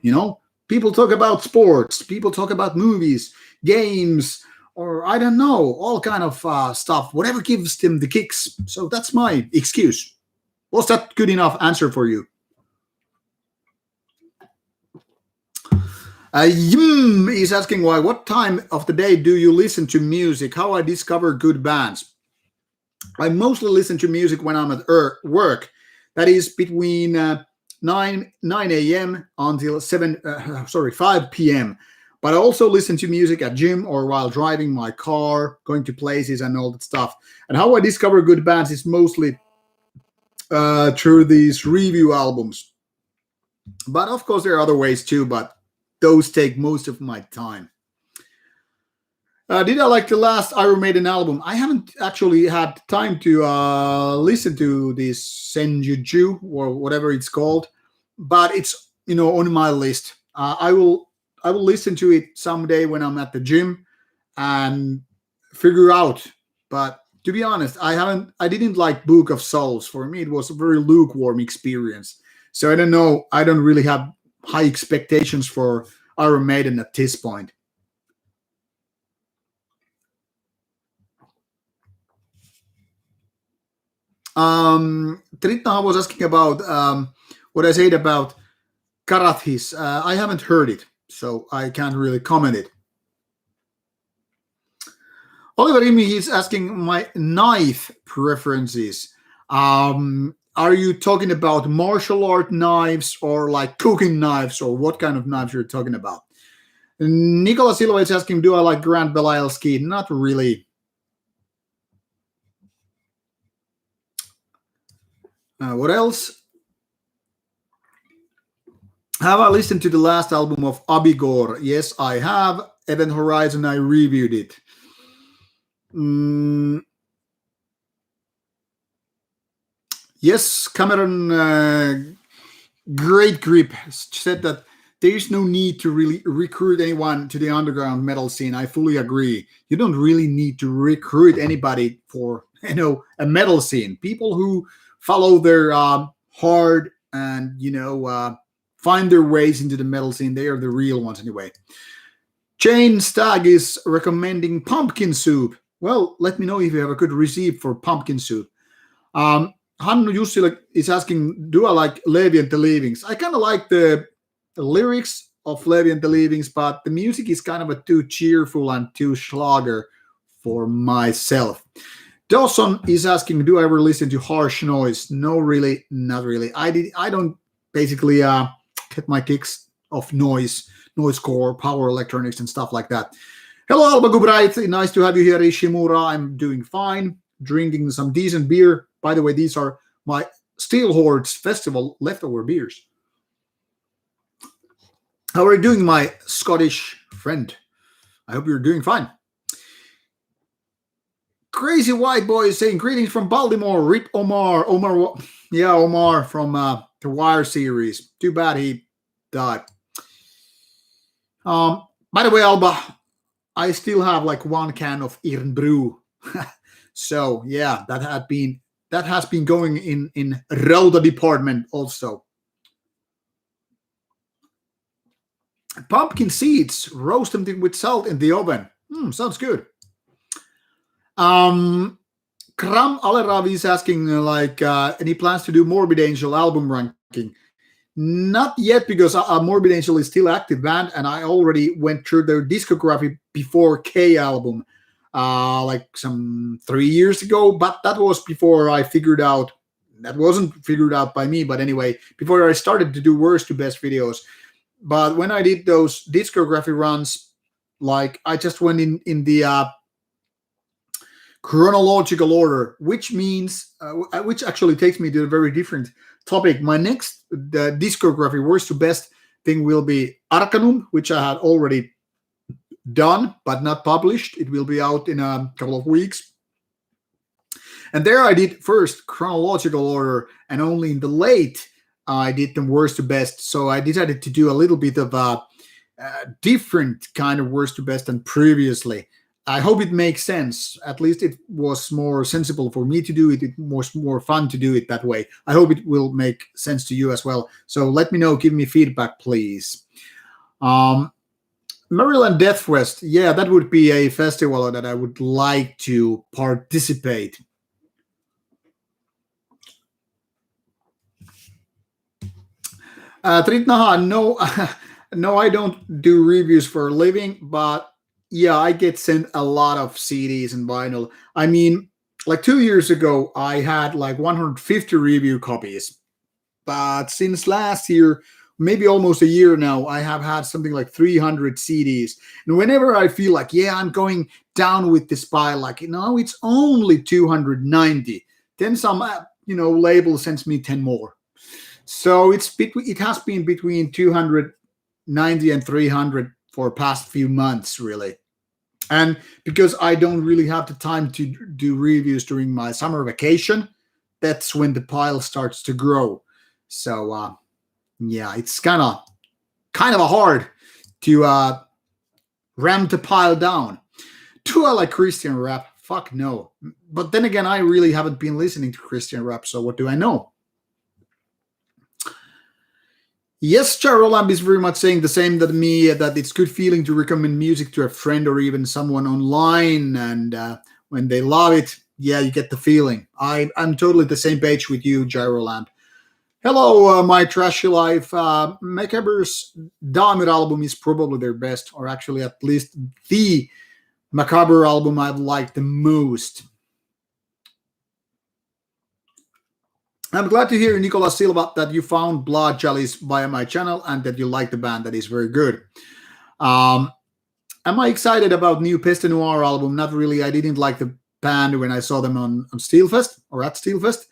People talk about sports, people talk about movies, games, or I don't know, all kind of stuff, whatever gives them the kicks. So that's my excuse. Was that good enough answer for you? Yim is asking, what time of the day do you listen to music? How I discover good bands? I mostly listen to music when I'm at work. That is between 9 a.m. until 5 p.m. But I also listen to music at gym or while driving my car, going to places and all that stuff. And how I discover good bands is mostly through these review albums. But of course there are other ways too, but those take most of my time. Did I like the last Iron Maiden album? I haven't actually had time to listen to this Senjuju or whatever it's called, but it's on my list. I will listen to it someday when I'm at the gym and figure out. But to be honest, I didn't like Book of Souls. For me, it was a very lukewarm experience. So I don't know. I don't really have high expectations for Iron Maiden at this point. Tritna was asking about what I said about Karathis. I haven't heard it, so I can't really comment it. Oliver Imi is asking my knife preferences. Are you talking about martial art knives or like cooking knives, or what kind of knives you're talking about? Nicola Silva is asking, do I like Grant Belialski? Not really. What else? Have I listened to the last album of Abigor? Yes, I have. Event Horizon, I reviewed it. Yes, Cameron, great grip, said that there is no need to really recruit anyone to the underground metal scene. I fully agree. You don't really need to recruit anybody for a metal scene. People who follow their heart and find their ways into the metal scene, they are the real ones anyway. Jane Stagg is recommending pumpkin soup. Well, let me know if you have a good recipe for pumpkin soup. Um, Hannu Jussi is asking, do I like Levi and the Leavings? I kind of like the lyrics of Levi and the Leavings, but the music is kind of a too cheerful and too schlager for myself. Dawson is asking, do I ever listen to harsh noise? No, really, not really. I don't basically get my kicks of noise core, power electronics, and stuff like that. Hello, Alba Gubright. Nice to have you here, Ishimura. I'm doing fine, drinking some decent beer. By the way, these are my Steel Hordes Festival leftover beers. How are you doing, my Scottish friend? I hope you're doing fine. Crazy White Boy is saying, greetings from Baltimore. Rip Omar. Omar from the Wire series. Too bad he died. By the way, Alba, I still have like one can of Irnbrew. So yeah, that has been going in Rauta department also. Pumpkin seeds, roast them with salt in the oven. Sounds good. Kram Aleravi is asking any plans to do Morbid Angel album ranking? Not yet, because Morbid Angel is still active band, and I already went through their discography before K album, like some 3 years ago. But that was before I figured out. That wasn't figured out by me, but anyway, before I started to do worst to best videos. But when I did those discography runs, like I just went in the chronological order, which means which actually takes me to a very different topic. My next discography worst to best thing will be Arcanum, which I had already done but not published. It will be out in a couple of weeks. And there I did first chronological order, and only in the late I did them worst to best. So I decided to do a little bit of a different kind of worst to best than previously. I hope it makes sense. At least it was more sensible for me to do it. It was more fun to do it that way. I hope it will make sense to you as well. So let me know. Give me feedback, please. Maryland Death Fest. Yeah, that would be a festival that I would like to participate. Tritnaha, no, no, I don't do reviews for a living, but yeah, I get sent a lot of CDs and vinyl. I mean, like 2 years ago, I had like 150 review copies. But since last year, maybe almost a year now, I have had something like 300 CDs. And whenever I feel like, yeah, I'm going down with this pile, like, it's only 290. Then some, label sends me 10 more. So it has been between 290 and 300 for past few months, really. And because I don't really have the time to do reviews during my summer vacation, that's when the pile starts to grow. So yeah, it's kind of hard to ram the pile down. Do I like Christian rap? Fuck no. But then again, I really haven't been listening to Christian rap, so what do I know? Yes, Charolamb is very much saying the same that me, that it's good feeling to recommend music to a friend or even someone online, and when they love it, yeah, you get the feeling. I'm totally the same page with you, Gyrolamp. Hello, my trashy life. Macaber's Damer album is probably their best, or actually at least the Macabre album I've liked the most. I'm glad to hear, Nicolas Silva, that you found Blood Chalice via my channel and that you like the band. That is very good. Am I excited about new Peste Noir album? Not really. I didn't like the band when I saw them on Steelfest or at Steelfest.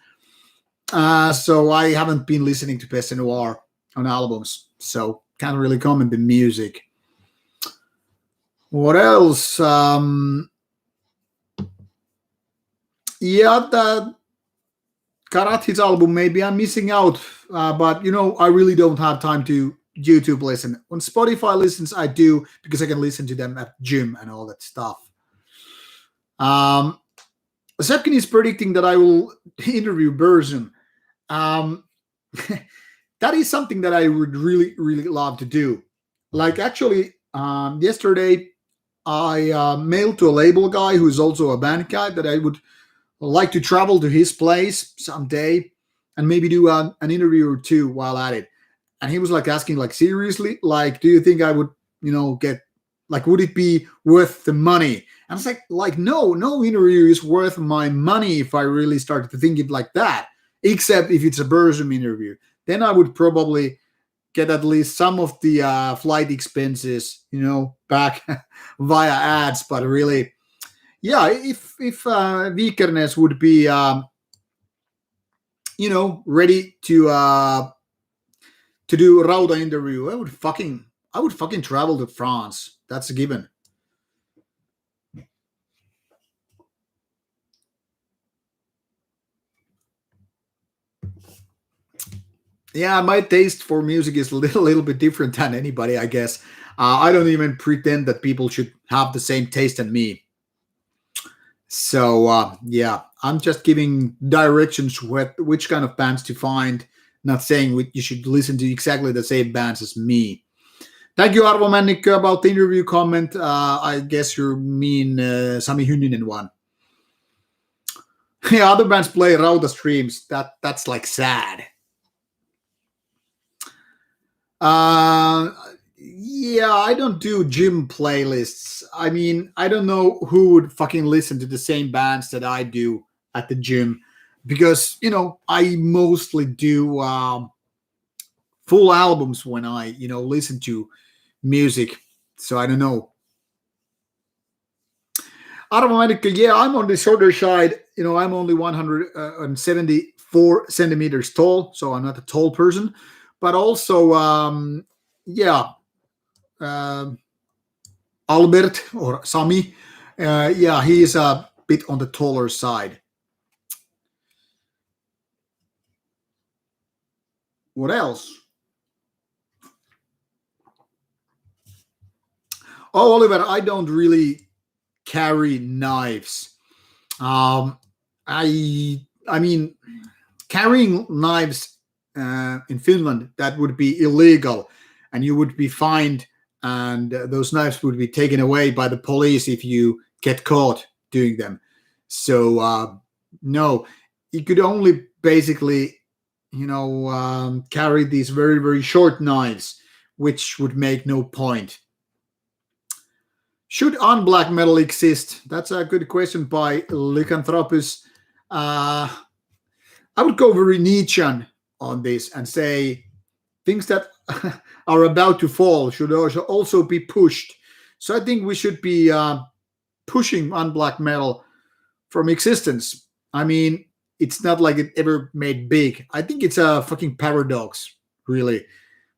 So I haven't been listening to Peste Noir on albums. So can't really comment the music. What else? Yeah, the Karathi's album, maybe I'm missing out, but I really don't have time to YouTube listen. When Spotify listens, I do, because I can listen to them at gym and all that stuff. Sepkin is predicting that I will interview Burzum. That is something that I would really, really love to do. Like actually, yesterday I mailed to a label guy who's also a band guy that I would like to travel to his place someday and maybe do an interview or two while at it. And he was like asking, like, seriously, like, do you think I would, get, like, would it be worth the money? And I was like, no interview is worth my money if I really started to think it like that, except if it's a Burzum interview. Then I would probably get at least some of the flight expenses, back via ads. But really, yeah, if Vikernes would be, ready to do a Rauta interview, I would fucking travel to France. That's a given. Yeah, my taste for music is a little bit different than anybody, I guess. I don't even pretend that people should have the same taste as me. So yeah, I'm just giving directions with which kind of bands to find, not saying you should listen to exactly the same bands as me. Thank you, Arvo Männikkö, about the interview comment. I guess you mean Sami Hynninen one. Yeah, other bands play Rauta streams. That's like sad. Uh, yeah, I don't do gym playlists. I mean, I don't know who would fucking listen to the same bands that I do at the gym because, I mostly do full albums when I, listen to music. So I don't know. Automatic, yeah, I'm on the shorter side. I'm only 174 centimeters tall, so I'm not a tall person. But also, yeah, um Albert or Sami, yeah, he is a bit on the taller side. What else? Oh, Oliver, I don't really carry knives. Um, I mean, carrying knives in Finland, that would be illegal, and you would be fined, and those knives would be taken away by the police if you get caught doing them. So no, you could only basically, carry these very very short knives, which would make no point. Should unblack metal exist? That's a good question by Lycanthropus. Uh, I would go very Nietzschean on this and say things that are about to fall should also be pushed. So I think we should be pushing unblack metal from existence. I mean, it's not like it ever made big. I think it's a fucking paradox, really.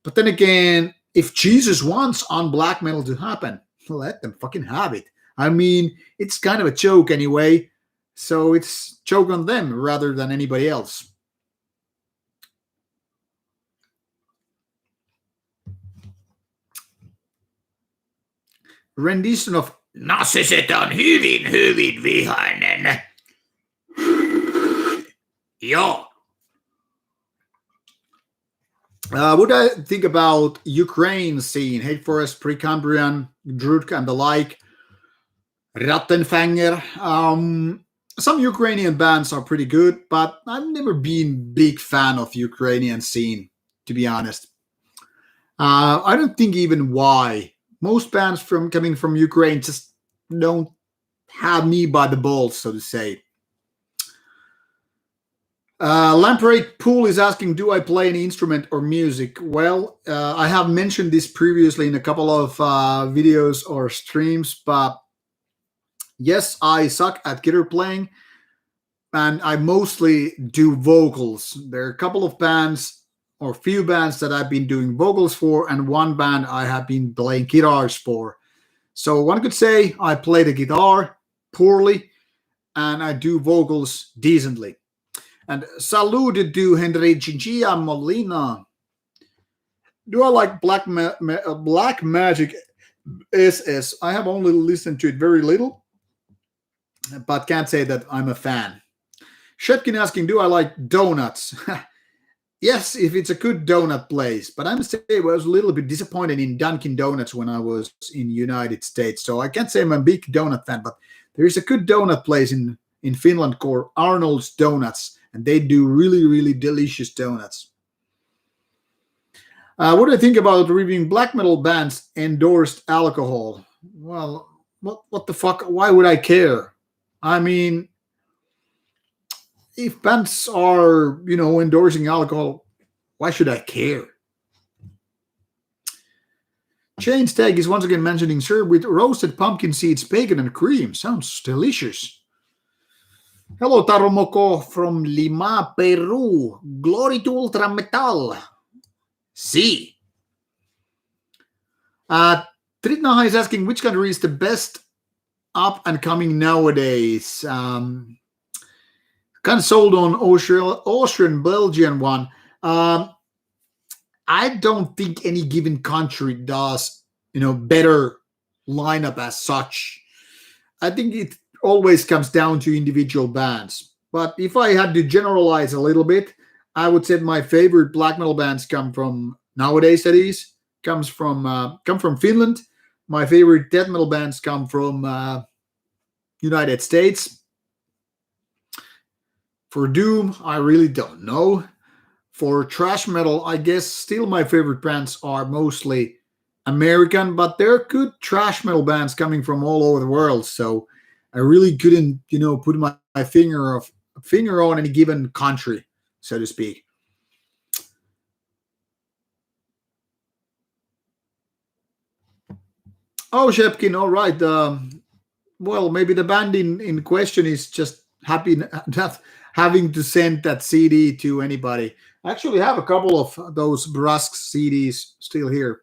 But then again, if Jesus wants unblack metal to happen, let them fucking have it. I mean, it's kind of a joke anyway, so it's joke on them rather than anybody else. Rendition of Narcisset on hyvin, hyvin vihainen. Joo. What I think about Ukraine scene, Hate Forest, Precambrian, Drudk and the like, Rattenfänger. Some Ukrainian bands are pretty good, but I've never been big fan of Ukrainian scene, to be honest. I don't think even why. Most bands from coming from Ukraine just don't have me by the balls, so to say. Lamprey Pool is asking, do I play any instrument or music? Well, I have mentioned this previously in a couple of videos or streams, but yes, I suck at guitar playing, and I mostly do vocals. There are a couple of bands or few bands that I've been doing vocals for, and one band I have been playing guitars for. So one could say I play the guitar poorly, and I do vocals decently. And salute to Henry Chinchilla Molina. Do I like Black Magic SS? I have only listened to it very little, but can't say that I'm a fan. Shetkin asking, do I like donuts? Yes, if it's a good donut place. But I must say, I was a little bit disappointed in Dunkin' Donuts when I was in United States. So I can't say I'm a big donut fan, but there is a good donut place in Finland called Arnold's Donuts, and they do really, really delicious donuts. What do you think about reviewing black metal bands endorsed alcohol? Well, what the fuck? Why would I care? I mean, if bands are endorsing alcohol, why should I care? Chain's tag is once again mentioning served with roasted pumpkin seeds, bacon, and cream. Sounds delicious. Hello, Taromoko from Lima, Peru. Glory to Ultra Metal. See. Tritnaha is asking which country is the best up and coming nowadays. Kind of sold on Austrian, Belgian one. I don't think any given country does, better lineup as such. I think it always comes down to individual bands. But if I had to generalize a little bit, I would say my favorite black metal bands come from nowadays. That is, come from Finland. My favorite death metal bands come from United States. For Doom, I really don't know. For thrash metal, I guess still my favorite bands are mostly American, but there are good thrash metal bands coming from all over the world. So I really couldn't, put my finger on any given country, so to speak. Oh, Shepkin, all right. Well, maybe the band in question is just happy not having to send that CD to anybody. I actually have a couple of those Brusk CDs still here.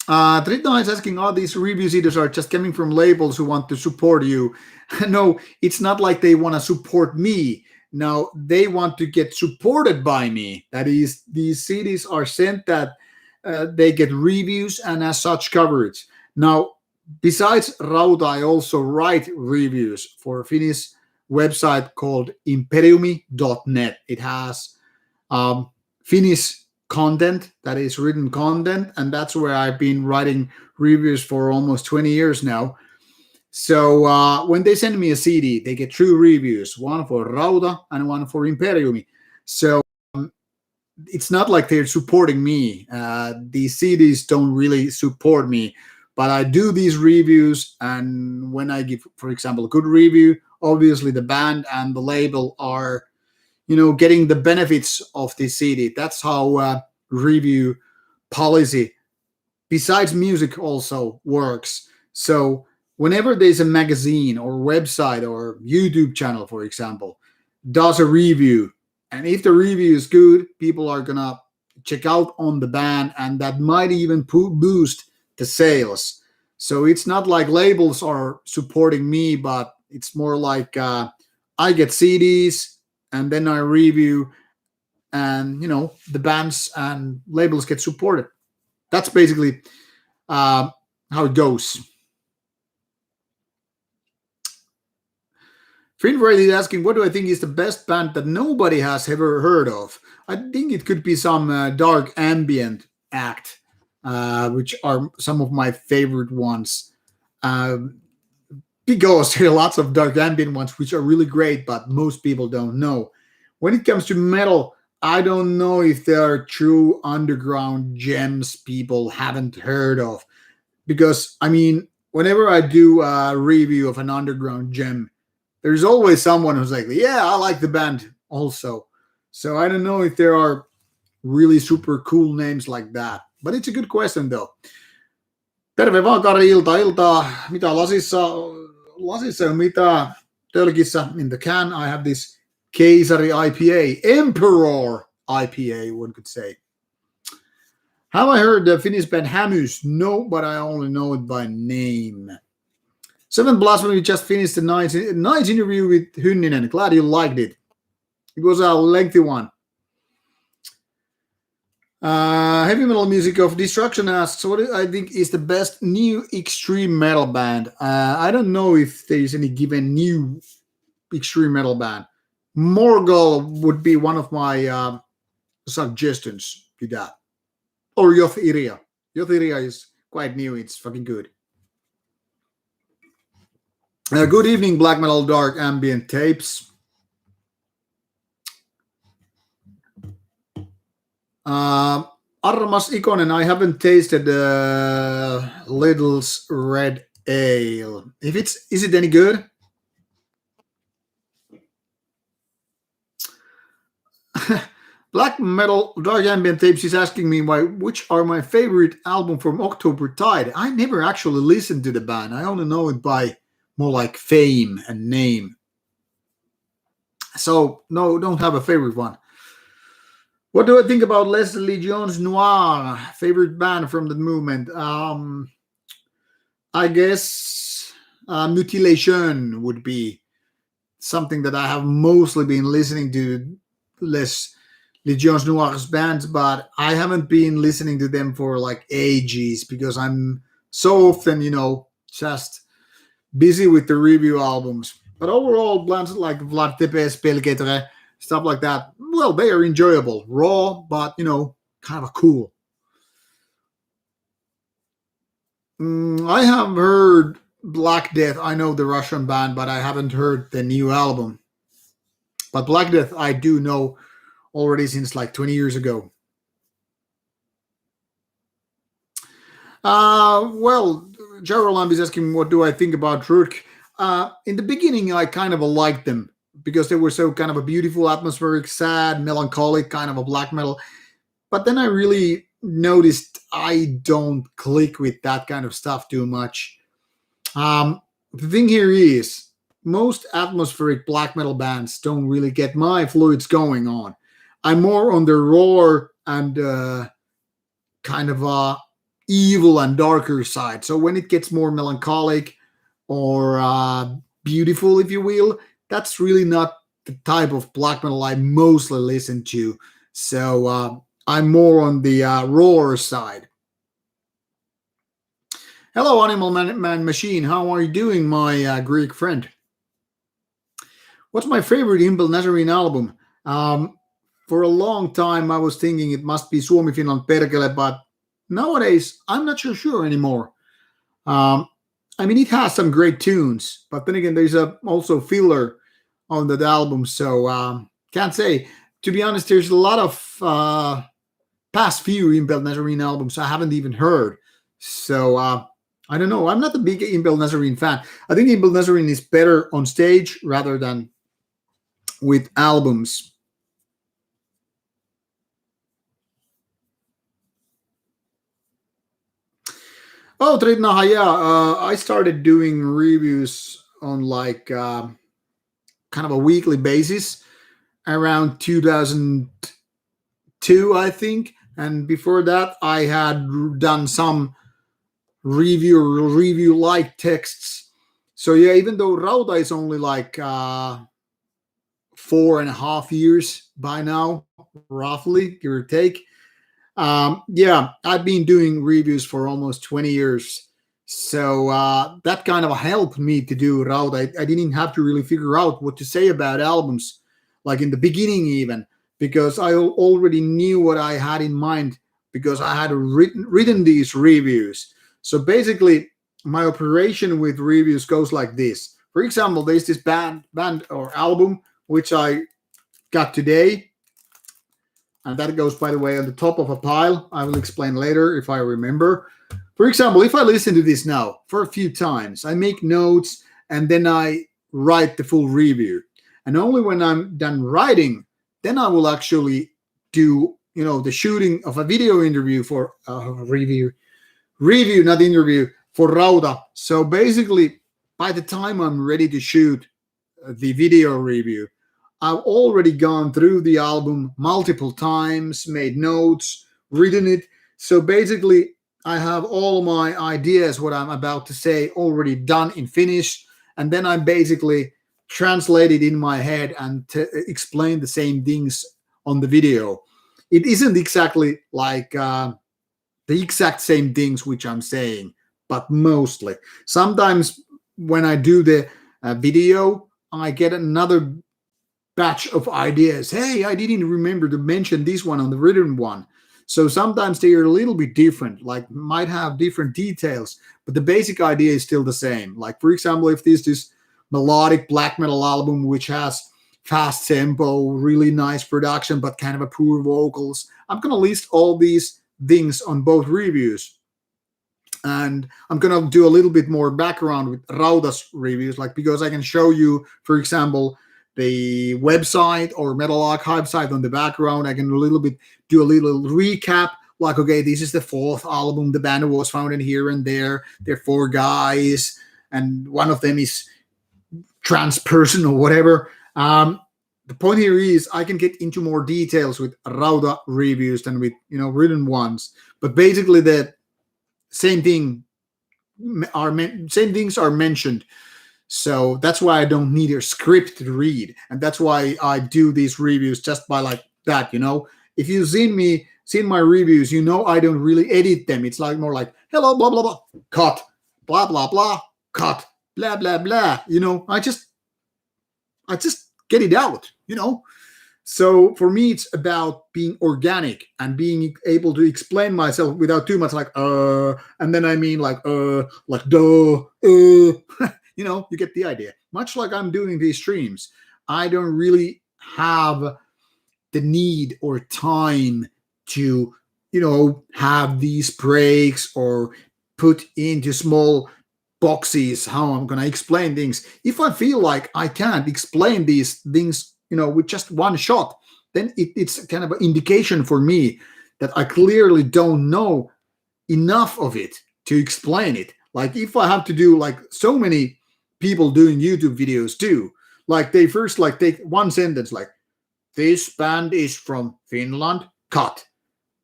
Tritno is asking, all these reviews either are just coming from labels who want to support you. No, it's not like they want to support me. Now, they want to get supported by me. That is, these CDs are sent that they get reviews and as such coverage. Now, besides Rauta, I also write reviews for a Finnish website called imperiumi.net. It has Finnish content, that is written content, and that's where I've been writing reviews for almost 20 years now. So when they send me a CD, they get two reviews, one for Rauta and one for Imperiumi. So it's not like they're supporting me. These CDs don't really support me, but I do these reviews, and when I give, for example, a good review, obviously the band and the label are getting the benefits of this CD. That's how review policy, besides music, also works. So whenever there's a magazine or website or YouTube channel, for example, does a review, and if the review is good, people are gonna check out on the band, and that might even boost the sales. So it's not like labels are supporting me, but it's more like I get CDs and then I review, and the bands and labels get supported. That's basically how it goes. Finfred is asking, what do I think is the best band that nobody has ever heard of? I think it could be some dark ambient act, which are some of my favorite ones. Because there are lots of dark ambient ones which are really great, but most people don't know. When it comes to metal, I don't know if there are true underground gems people haven't heard of. Because, whenever I do a review of an underground gem, there's always someone who's like, yeah, I like the band also. So I don't know if there are really super cool names like that. But it's a good question, though. Terve vaan, Kari, iltaa. Mitä lasissa ja mitä tölkissä in the can? I have this Keisari IPA, Emperor IPA, one could say. Have I heard the Finnish band Hamus? No, but I only know it by name. 7 Blasphemy, we just finished the nice interview with Hynninen. Glad you liked it. It was a lengthy one. Heavy metal music of Destruction asks, what I think is the best new extreme metal band? I don't know if there's any given new extreme metal band. Morgul would be one of my suggestions to that. Or Yoth Iria. Yoth Iria is quite new. It's fucking good. Good evening, Black Metal Dark Ambient Tapes. Armas Ikonen, I haven't tasted Lidl's Red Ale. Is it any good? Black Metal Dark Ambient Tapes is asking me which are my favorite album from Octoberr Tide. I never actually listened to the band. I only know it by more like fame and name. So no, don't have a favorite one. What do I think about Les Légions Noires? Favorite band from the movement? I guess Mutilation would be something that I have mostly been listening to. Les Légions Noires bands, but I haven't been listening to them for like ages because I'm so often, just busy with the review albums. But overall, bands like Vlad Tepes, Pelketre, stuff like that, well, they are enjoyable. Raw, but, kind of cool. I have heard Black Death. I know the Russian band, but I haven't heard the new album. But Black Death, I do know already since like 20 years ago. Well, Gerald is asking, what do I think about Rurk? In the beginning, I kind of liked them because they were so kind of a beautiful, atmospheric, sad, melancholic kind of a black metal. But then I really noticed I don't click with that kind of stuff too much. The thing here is, most atmospheric black metal bands don't really get my fluids going on. I'm more on the roar and kind of evil and darker side. So when it gets more melancholic or beautiful, if you will, that's really not the type of black metal I mostly listen to. So I'm more on the roar side. Hello, Animal Man Machine. How are you doing, my Greek friend? What's my favorite Impel Nazarene album? For a long time, I was thinking it must be Suomi Finland Perkele, but nowadays, I'm not so sure anymore. It has some great tunes, but then again, there's also filler on that album, so can't say. To be honest, there's a lot of past few Impel Nazarene albums I haven't even heard. So I don't know. I'm not a big Impel Nazarene fan. I think Impel Nazarene is better on stage rather than with albums. Oh, Tritnaha, yeah. I started doing reviews on like kind of a weekly basis around 2002, I think. And before that, I had done some review-like texts. So yeah, even though Rauta is only like 4.5 years by now, roughly, give or take. Yeah, I've been doing reviews for almost 20 years. So that kind of helped me to do Rauta. I didn't have to really figure out what to say about albums, like in the beginning even, because I already knew what I had in mind because I had written these reviews. So basically, my operation with reviews goes like this. For example, there's this band or album which I got today. And that goes, by the way, on the top of a pile. I will explain later if I remember. For example, if I listen to this now for a few times, I make notes and then I write the full review. And only when I'm done writing, then I will actually do, the shooting of a video interview for review, not interview, for Rauta. So basically, by the time I'm ready to shoot the video review, I've already gone through the album multiple times, made notes, written it. So basically, I have all my ideas, what I'm about to say, already done in Finnish. And then I basically translate it in my head and explain the same things on the video. It isn't exactly like the exact same things which I'm saying, but mostly. Sometimes when I do the video, I get another batch of ideas. Hey, I didn't remember to mention this one on the written one. So sometimes they are a little bit different, like might have different details, but the basic idea is still the same. Like, for example, if this melodic black metal album which has fast tempo, really nice production, but kind of a poor vocals, I'm gonna list all these things on both reviews. And I'm gonna do a little bit more background with Rauta's reviews, like because I can show you, for example, the website or Metal Archive site on the background. I can do a little recap, like, okay, this is the fourth album the band was founded here and there. They're four guys, and one of them is trans person or whatever. The point here is I can get into more details with Rauta reviews than with written ones. But basically, the same things are mentioned. So that's why I don't need a script to read, and that's why I do these reviews just by like that. If you've seen my reviews, I don't really edit them. It's like more like hello, blah blah blah, cut, blah blah blah, cut, blah blah blah. I just get it out. So for me, it's about being organic and being able to explain myself without too much like and then I mean like duh. You get the idea. Much like I'm doing these streams, I don't really have the need or time to, have these breaks or put into small boxes how I'm going to explain things. If I feel like I can't explain these things, with just one shot, then it's kind of an indication for me that I clearly don't know enough of it to explain it. Like if I have to do like so many people doing YouTube videos too, like they first like take one sentence like, this band is from Finland, cut.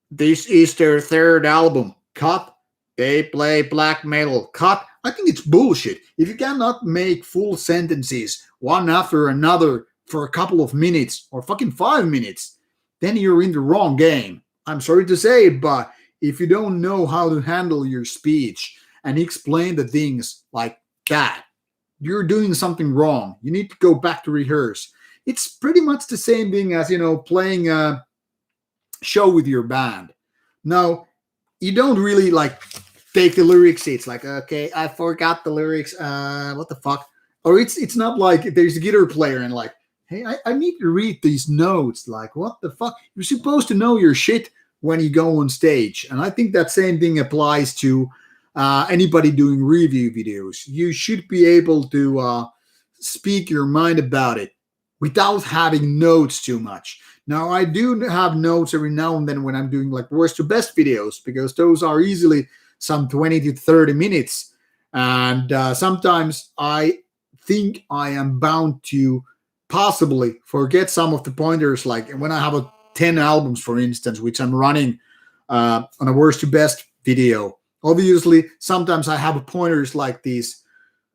This is their third album, cut. They play black metal, cut. I think it's bullshit. If you cannot make full sentences one after another for a couple of minutes or fucking 5 minutes, then you're in the wrong game. I'm sorry to say it, but if you don't know how to handle your speech and explain the things like that, you're doing something wrong. You need to go back to rehearse. It's pretty much the same thing as, playing a show with your band. Now, you don't really like take the lyrics. It's like, okay, I forgot the lyrics. What the fuck? Or it's not like there's a guitar player and like, hey, I need to read these notes. Like, what the fuck? You're supposed to know your shit when you go on stage. And I think that same thing applies to anybody doing review videos. You should be able to speak your mind about it without having notes too much. Now, I do have notes every now and then when I'm doing like worst to best videos, because those are easily some 20 to 30 minutes. And sometimes I think I am bound to possibly forget some of the pointers, like when I have 10 albums, for instance, which I'm running on a worst to best video. Obviously, sometimes I have pointers like these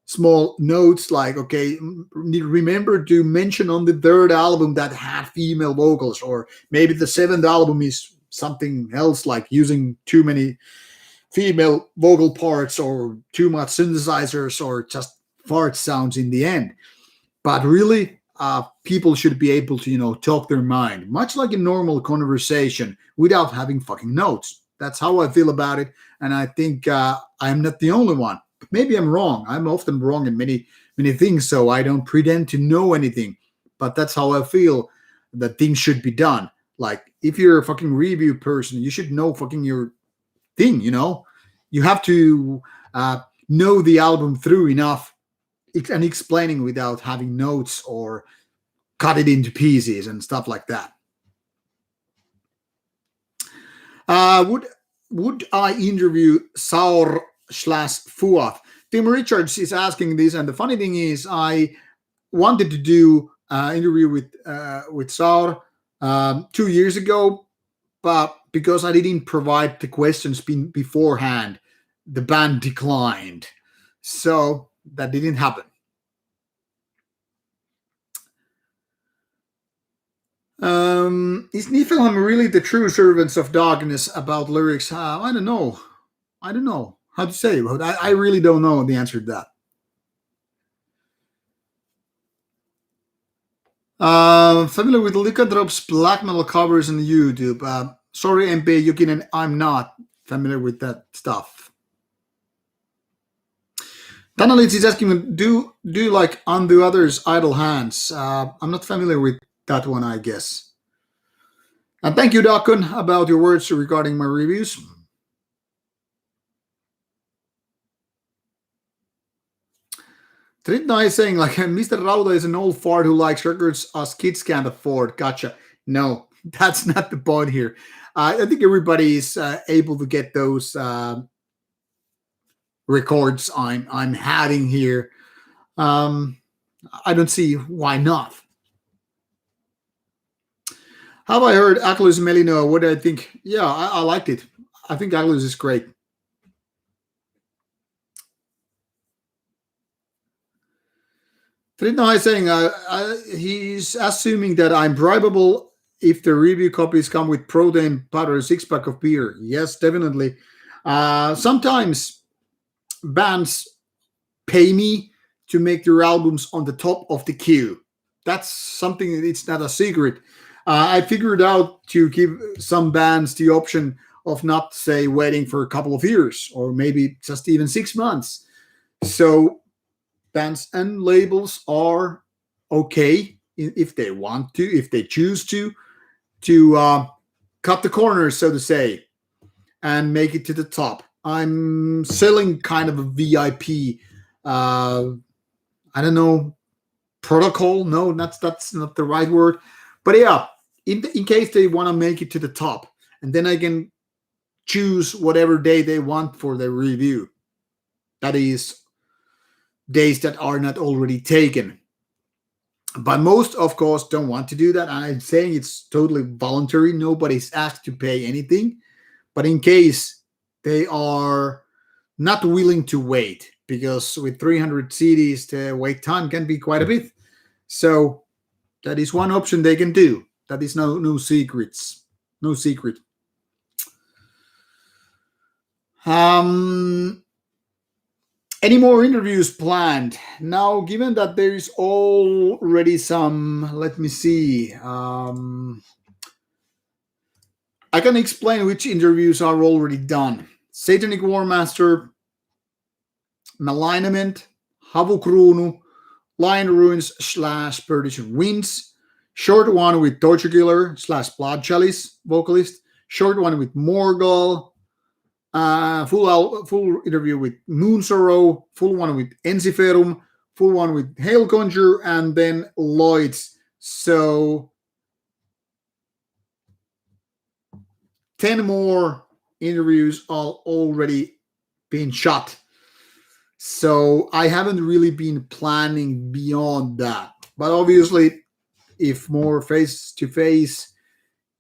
small notes, like, okay, remember to mention on the third album that had female vocals, or maybe the seventh album is something else, like using too many female vocal parts or too much synthesizers or just fart sounds in the end. But really, people should be able to, talk their mind, much like a normal conversation, without having fucking notes. That's how I feel about it. And I think I'm not the only one. Maybe I'm wrong. I'm often wrong in many, many things, so I don't pretend to know anything. But that's how I feel that things should be done. Like, if you're a fucking review person, you should know fucking your thing, You have to know the album through enough and explaining without having notes or cut it into pieces and stuff like that. Would I interview Saur/Fuath? Tim Richards is asking this, and the funny thing is, I wanted to do an interview with Saur 2 years ago, but because I didn't provide the questions beforehand, the band declined, so that didn't happen. Is Niflheim really the true servants of darkness about lyrics? I don't know. I don't know how to say it. I really don't know the answer to that. Familiar with Lycanthrope's black metal covers on YouTube? Sorry, MP Yukinen, I'm not familiar with that stuff. Tanalits is asking, do you like Undo Others' Idle Hands? I'm not familiar with that one, I guess. And thank you, Dakun, about your words regarding my reviews. Tritna is saying, like, Mr. Rauta is an old fart who likes records us kids can't afford. Gotcha. No, that's not the point here. I think everybody is able to get those records I'm having here. I don't see why not. Have I heard Aclus Melino? What do I think? Yeah, I liked it. I think Aclus is great. Tritna is saying he's assuming that I'm bribable if the review copies come with protein powder, 6-pack of beer. Yes, definitely. Sometimes bands pay me to make their albums on the top of the queue. That's something that it's not a secret. I figured out to give some bands the option of not, say, waiting for a couple of years or maybe just even 6 months. So bands and labels are okay if they want to, if they choose to cut the corners, so to say, and make it to the top. I'm selling kind of a VIP. I don't know, protocol. No, that's not the right word. But yeah, in case they want to make it to the top, and then I can choose whatever day they want for their review. That is days that are not already taken. But most, of course, don't want to do that. I'm saying it's totally voluntary. Nobody's asked to pay anything. But in case they are not willing to wait, because with 300 CDs, the wait time can be quite a bit. So that is one option they can do. That is no secrets. No secret. Any more interviews planned? Now, given that there is already some, let me see. I can explain which interviews are already done. Satanic Warmaster, Malignment, Havukruunu, Lion Ruins / Perdition Winds, short one with Torture Killer / Blood Chalice vocalist, short one with Morgul, full interview with Moon Sorrow, full one with Ensiferum, full one with Hail Conjure, and then Lloyd's. So 10 more interviews are already been shot. So I haven't really been planning beyond that. But obviously, if more face-to-face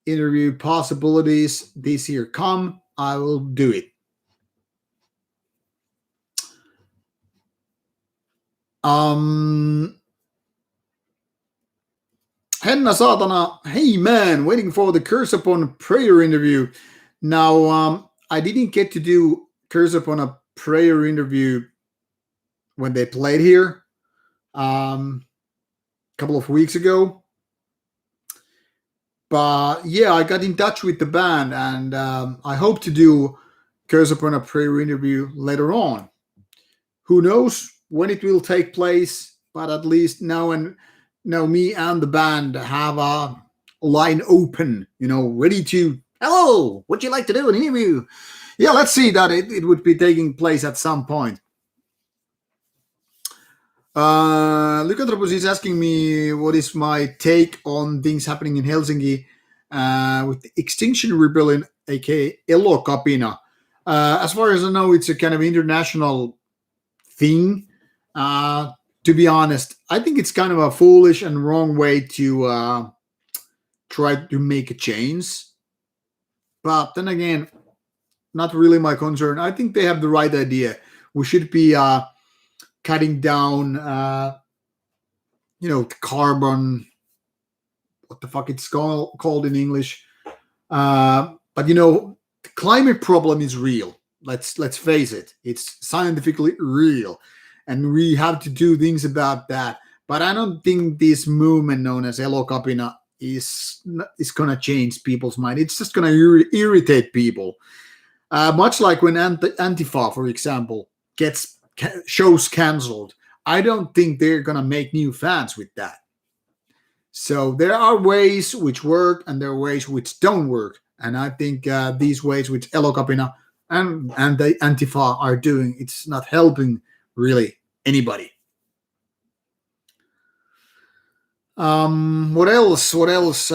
interview possibilities this year come, I will do it. Henna Satana, hey man, waiting for the Curse Upon Prayer interview. Now, I didn't get to do Curse Upon a Prayer interview when they played here a couple of weeks ago. But yeah, I got in touch with the band, and I hope to do Curse Upon a Prayer interview later on. Who knows when it will take place, but at least now me and the band have a line open, ready to, hello, would you like to do an interview? Yeah, let's see that it would be taking place at some point. Lycanthropus is asking me what is my take on things happening in Helsinki with the Extinction Rebellion, aka Elokapina. As far as I know, it's a kind of international thing. To be honest, I think it's kind of a foolish and wrong way to try to make a change. But then again, not really my concern. I think they have the right idea. We should be cutting down, carbon. What the fuck it's called in English? But the climate problem is real. Let's face it. It's scientifically real, and we have to do things about that. But I don't think this movement known as Elokapina is gonna change people's mind. It's just gonna irritate people. Much like when Antifa, for example, gets shows cancelled. I don't think they're gonna make new fans with that. So there are ways which work and there are ways which don't work. And I think these ways which Elokapina and the Antifa are doing, it's not helping really anybody. What else? What else?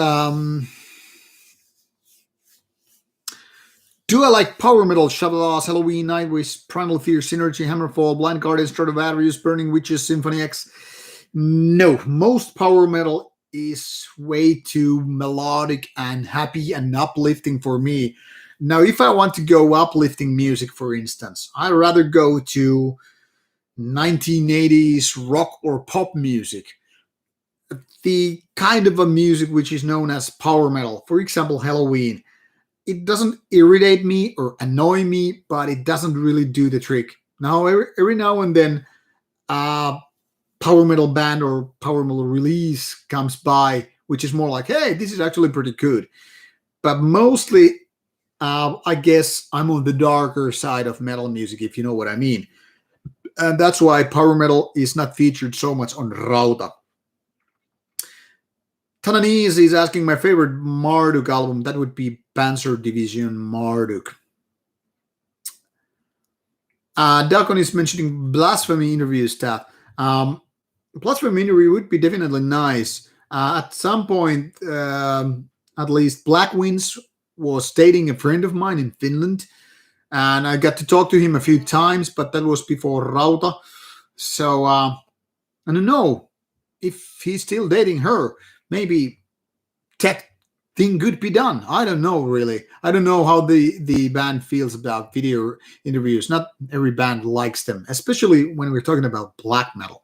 Do I like power metal? Shabbalas, Halloween, Nightwish, Primal Fear, Synergy, Hammerfall, Blind Guardian, Stratovarius, Burning Witches, Symphony X? No, most power metal is way too melodic and happy and uplifting for me. Now, if I want to go uplifting music, for instance, I'd rather go to 1980s rock or pop music. The kind of a music which is known as power metal, for example, Halloween. It doesn't irritate me or annoy me, but it doesn't really do the trick. Now, every now and then, power metal band or power metal release comes by, which is more like, hey, this is actually pretty good. But mostly, I guess I'm on the darker side of metal music, if you know what I mean. And that's why power metal is not featured so much on Rauta. Tananese is asking my favorite Marduk album. That would be Panzer Division Marduk. Dalcon is mentioning Blasphemy interview stuff. Blasphemy interview would be definitely nice. At some point, at least Black Winds was dating a friend of mine in Finland. And I got to talk to him a few times, but that was before Rauta. So I don't know if he's still dating her. Maybe that thing could be done. I don't know, really. I don't know how the band feels about video interviews. Not every band likes them, especially when we're talking about black metal.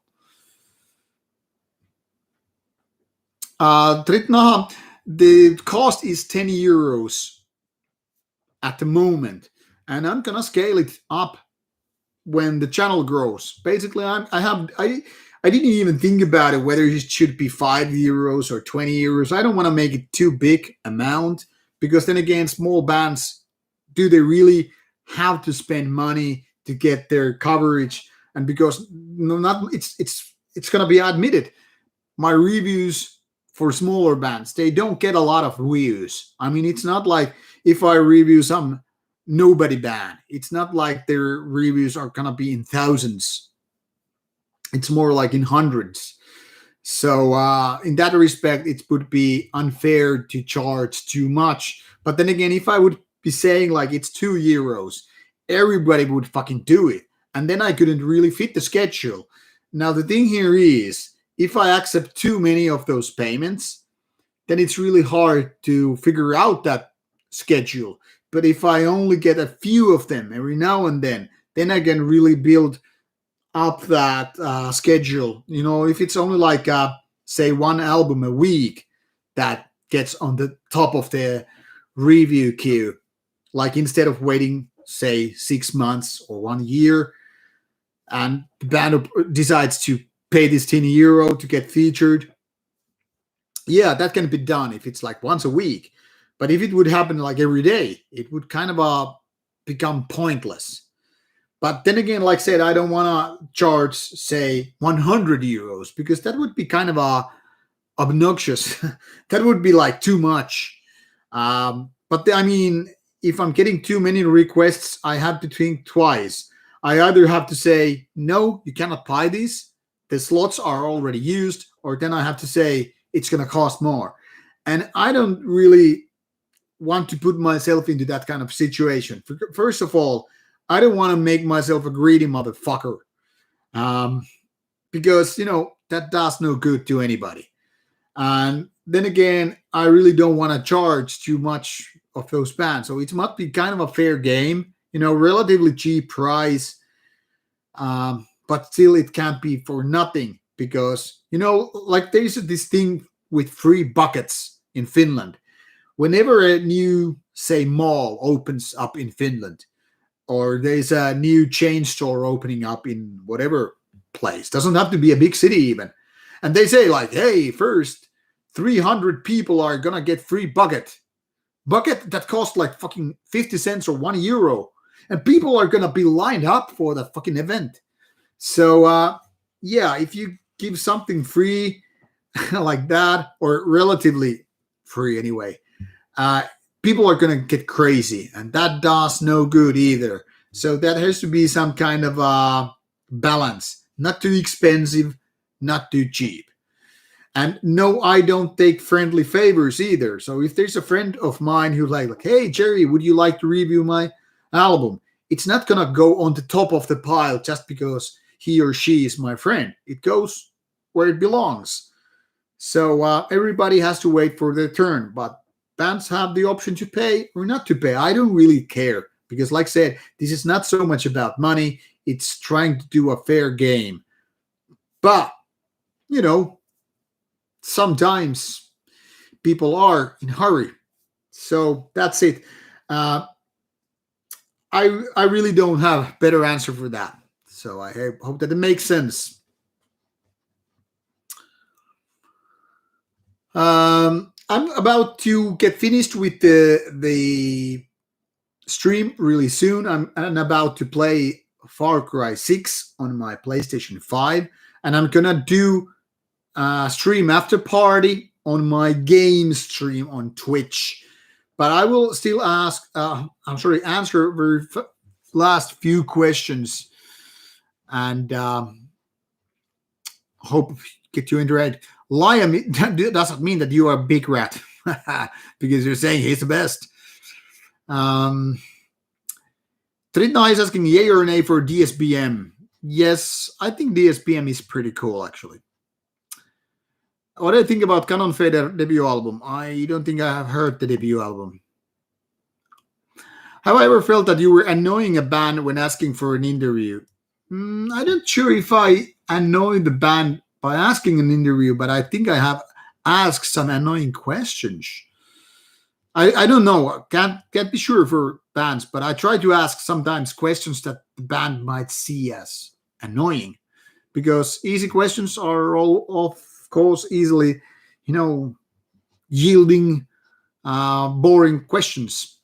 Tritnaha, the cost is 10 euros at the moment, and I'm gonna scale it up when the channel grows. Basically, I didn't even think about it whether it should be 5 euros or 20 euros. I don't want to make it too big amount, because then again, small bands, do they really have to spend money to get their coverage? And because it's going to be admitted, my reviews for smaller bands, they don't get a lot of views. I mean, it's not like if I review some nobody band, it's not like their reviews are going to be in thousands. It's more like in hundreds. So in that respect, it would be unfair to charge too much. But then again, if I would be saying like it's 2 euros, everybody would fucking do it. And then I couldn't really fit the schedule. Now, the thing here is, if I accept too many of those payments, then it's really hard to figure out that schedule. But if I only get a few of them every now and then I can really build up that schedule. You know, if it's only like say one album a week that gets on the top of the review queue, like instead of waiting say 6 months or 1 year, and the band decides to pay this 10 euro to get featured, yeah, that can be done if it's like once a week. But if it would happen like every day, it would kind of become pointless. But then again, like I said, I don't want to charge, say, 100 euros, because that would be kind of obnoxious. That would be like too much. But I mean, if I'm getting too many requests, I have to think twice. I either have to say, no, you cannot buy these. The slots are already used. Or then I have to say, it's going to cost more. And I don't really want to put myself into that kind of situation. First of all, I don't want to make myself a greedy motherfucker, because, you know, that does no good to anybody. And then again, I really don't want to charge too much of those bands. So it must be kind of a fair game, you know, relatively cheap price, but still it can't be for nothing, because, you know, like there's this thing with free buckets in Finland. Whenever a new, say, mall opens up in Finland, or there's a new chain store opening up in whatever place. Doesn't have to be a big city even. And they say like, hey, first 300 people are gonna get free bucket that costs like fucking 50 cents or €1, and people are gonna be lined up for that fucking event. So yeah, if you give something free like that, or relatively free anyway, uh, people are gonna get crazy, and that does no good either. So that has to be some kind of balance, not too expensive, not too cheap. And no, I don't take friendly favors either. So if there's a friend of mine who like, hey Jerry, would you like to review my album? It's not gonna go on the top of the pile just because he or she is my friend. It goes where it belongs. So everybody has to wait for their turn. But bands have the option to pay or not to pay. I don't really care because, like I said, this is not so much about money. It's trying to do a fair game. But you know, sometimes people are in a hurry. So that's it. Uh, I really don't have a better answer for that. So I hope that it makes sense. I'm about to get finished with the stream really soon. I'm about to play Far Cry 6 on my PlayStation 5, and I'm gonna do stream after party on my game stream on Twitch. But I will still answer very last few questions, and hope get you interact. Liam, that doesn't mean that you are a big rat because you're saying he's the best. Tritna is asking yay or nay for DSBM. Yes, I think DSBM is pretty cool actually. What do you think about Canon Fader debut album? I don't think I have heard the debut album. Have I ever felt that you were annoying a band when asking for an interview? I'm not sure if I annoyed the band by asking an interview, but I think I have asked some annoying questions. I don't know. Can't be sure for bands, but I try to ask sometimes questions that the band might see as annoying, because easy questions are all of course easily, yielding boring questions.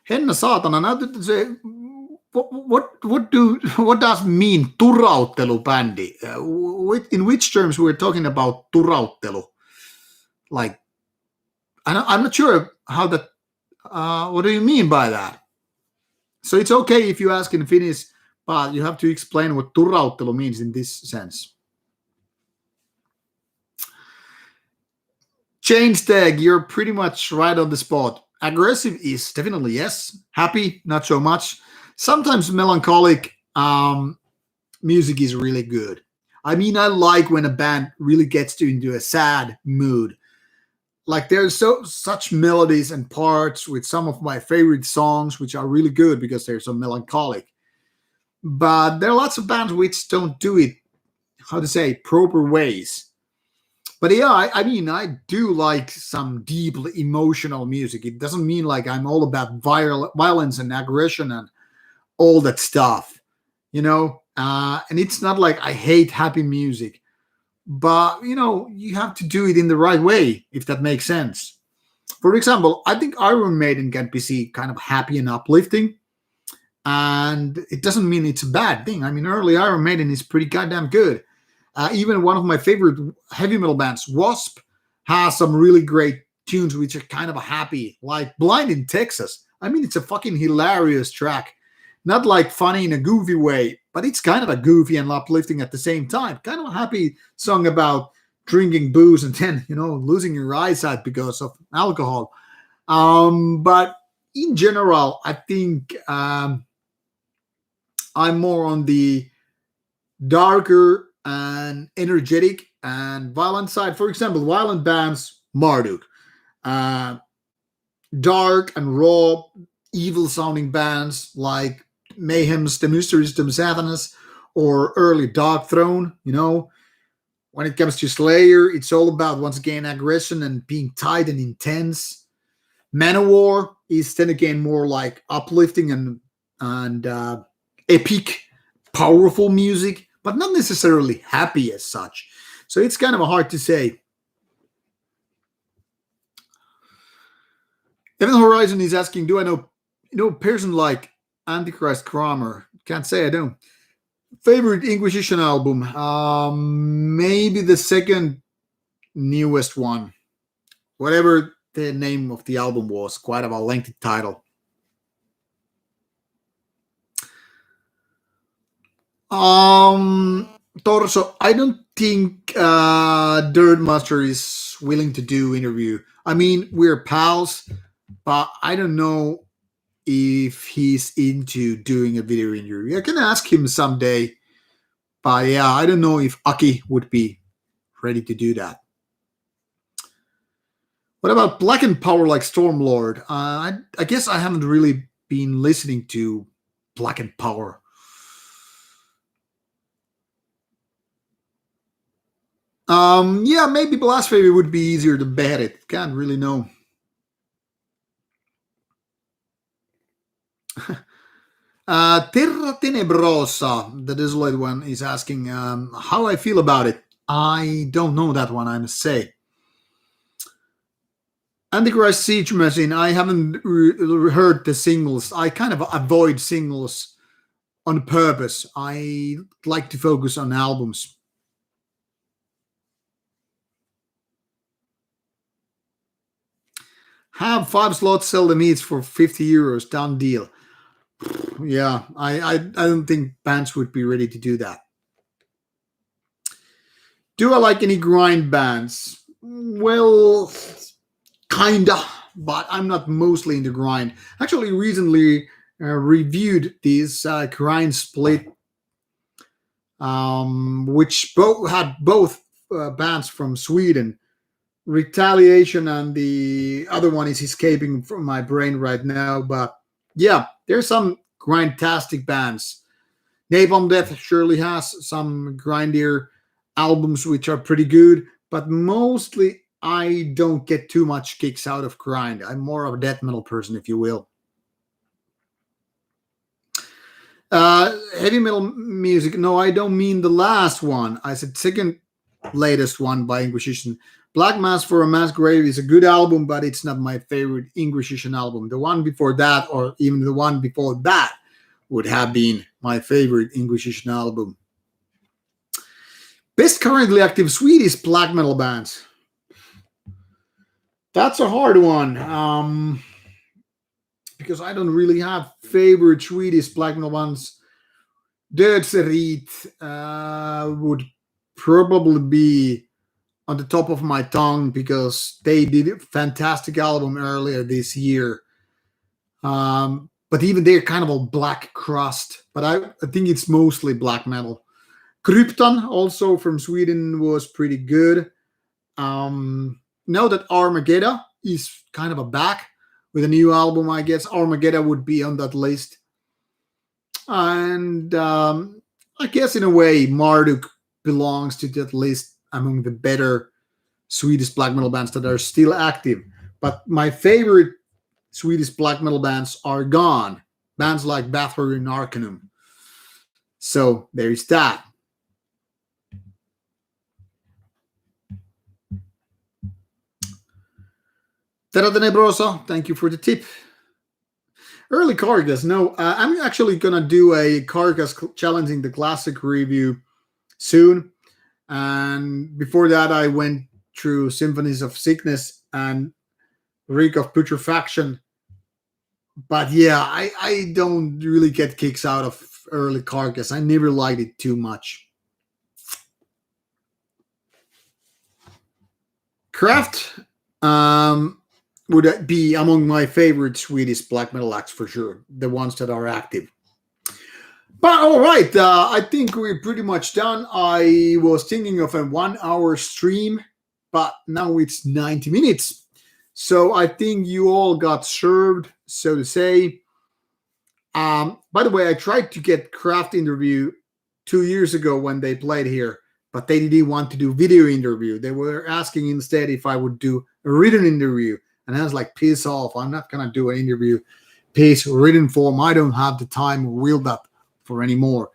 Henna saatana, näytettä se, what does mean turauttelubändi? In which terms we're talking about turauttelu? Like, I'm not sure how that. What do you mean by that? So it's okay if you ask in Finnish, but you have to explain what turauttelu means in this sense. Change tag, you're pretty much right on the spot. Aggressive is definitely yes. Happy, not so much. Sometimes melancholic music is really good. I mean, I like when a band really gets into a sad mood. Like there's such melodies and parts with some of my favorite songs, which are really good because they're so melancholic. But there are lots of bands which don't do it, how to say, proper ways. But yeah, I mean, I do like some deeply emotional music. It doesn't mean like I'm all about violence and aggression and all that stuff, and it's not like I hate happy music. But, you have to do it in the right way, if that makes sense. For example, I think Iron Maiden can be seen kind of happy and uplifting. And it doesn't mean it's a bad thing. I mean, early Iron Maiden is pretty goddamn good. Even one of my favorite heavy metal bands, Wasp, has some really great tunes which are kind of happy, like Blind in Texas. I mean, it's a fucking hilarious track. Not like funny in a goofy way, but it's kind of a goofy and uplifting at the same time. Kind of a happy song about drinking booze and then, losing your eyesight because of alcohol. But in general, I think I'm more on the darker and energetic and violent side. For example, violent bands, Marduk. Dark and raw, evil-sounding bands like Mayhem's The Mysteries of Satanus or early Dark Throne. When it comes to Slayer, it's all about, once again, aggression and being tight and intense. Manowar is then again more like uplifting and epic, powerful music. but not necessarily happy as such. So it's kind of hard to say. Event Horizon is asking, do I know a person like Antichrist Kramer? Can't say I don't. Favorite Inquisition album? Maybe the second newest one. Whatever the name of the album was, quite a lengthy title. Torso, I don't think Dirt Master is willing to do interview. I mean, we're pals, but I don't know if he's into doing a video interview. I can ask him someday, but yeah, I don't know if Aki would be ready to do that. What about Black and Power like Stormlord? I guess I haven't really been listening to Black and Power. Yeah, maybe Blasphemy would be easier to bet it. Can't really know. Terra Tenebrosa, the Desolate one, is asking how I feel about it. I don't know that one, I must say. Antichrist Siege Machine, I haven't heard the singles. I kind of avoid singles on purpose. I like to focus on albums. Have 5 slots, sell the meats for 50 euros, done deal. Yeah, I don't think bands would be ready to do that. Do I like any grind bands? Well, kinda, but I'm not mostly into grind. Actually, recently reviewed this grind split, which had both bands from Sweden. Retaliation and the other one is escaping from my brain right now, but yeah, there's some grindtastic bands. Napalm Death surely has some grindier albums which are pretty good, but mostly I don't get too much kicks out of grind. I'm more of a death metal person, if you will. Heavy metal music. No, I don't mean the last one. I said second latest one by Inquisition. Black Mass for a Mass Grave is a good album, but it's not my favorite Inquisition album. The one before that, or even the one before that, would have been my favorite Inquisition album. Best currently active Swedish black metal bands. That's a hard one, because I don't really have favorite Swedish black metal bands. Dödsrit would probably be on the top of my tongue because they did a fantastic album earlier this year. But even they're kind of a black crust. But I think it's mostly black metal. Krypton, also from Sweden, was pretty good. Now that Armageddon is kind of a back with a new album, I guess Armageddon would be on that list. And I guess in a way, Marduk belongs to that list among the better Swedish black metal bands that are still active. But my favorite Swedish black metal bands are gone. Bands like Bathory and Arcanum. So there's that. Terra Tenebrosa, thank you for the tip. Early Carcass. No, I'm actually going to do a Carcass challenging the classic review soon. And before that, I went through Symphonies of Sickness and Reek of Putrefaction. But yeah, I don't really get kicks out of early Carcass. I never liked it too much. Kraft would be among my favorite Swedish black metal acts for sure. The ones that are active. But all right, I think we're pretty much done. I was thinking of a 1 hour stream, but now it's 90 minutes. So I think you all got served, so to say. By the way, I tried to get Kraft interview 2 years ago when they played here, but they didn't want to do video interview. They were asking instead if I would do a written interview. And I was like, piss off. I'm not going to do an interview piece written form. I don't have the time or will that for anymore.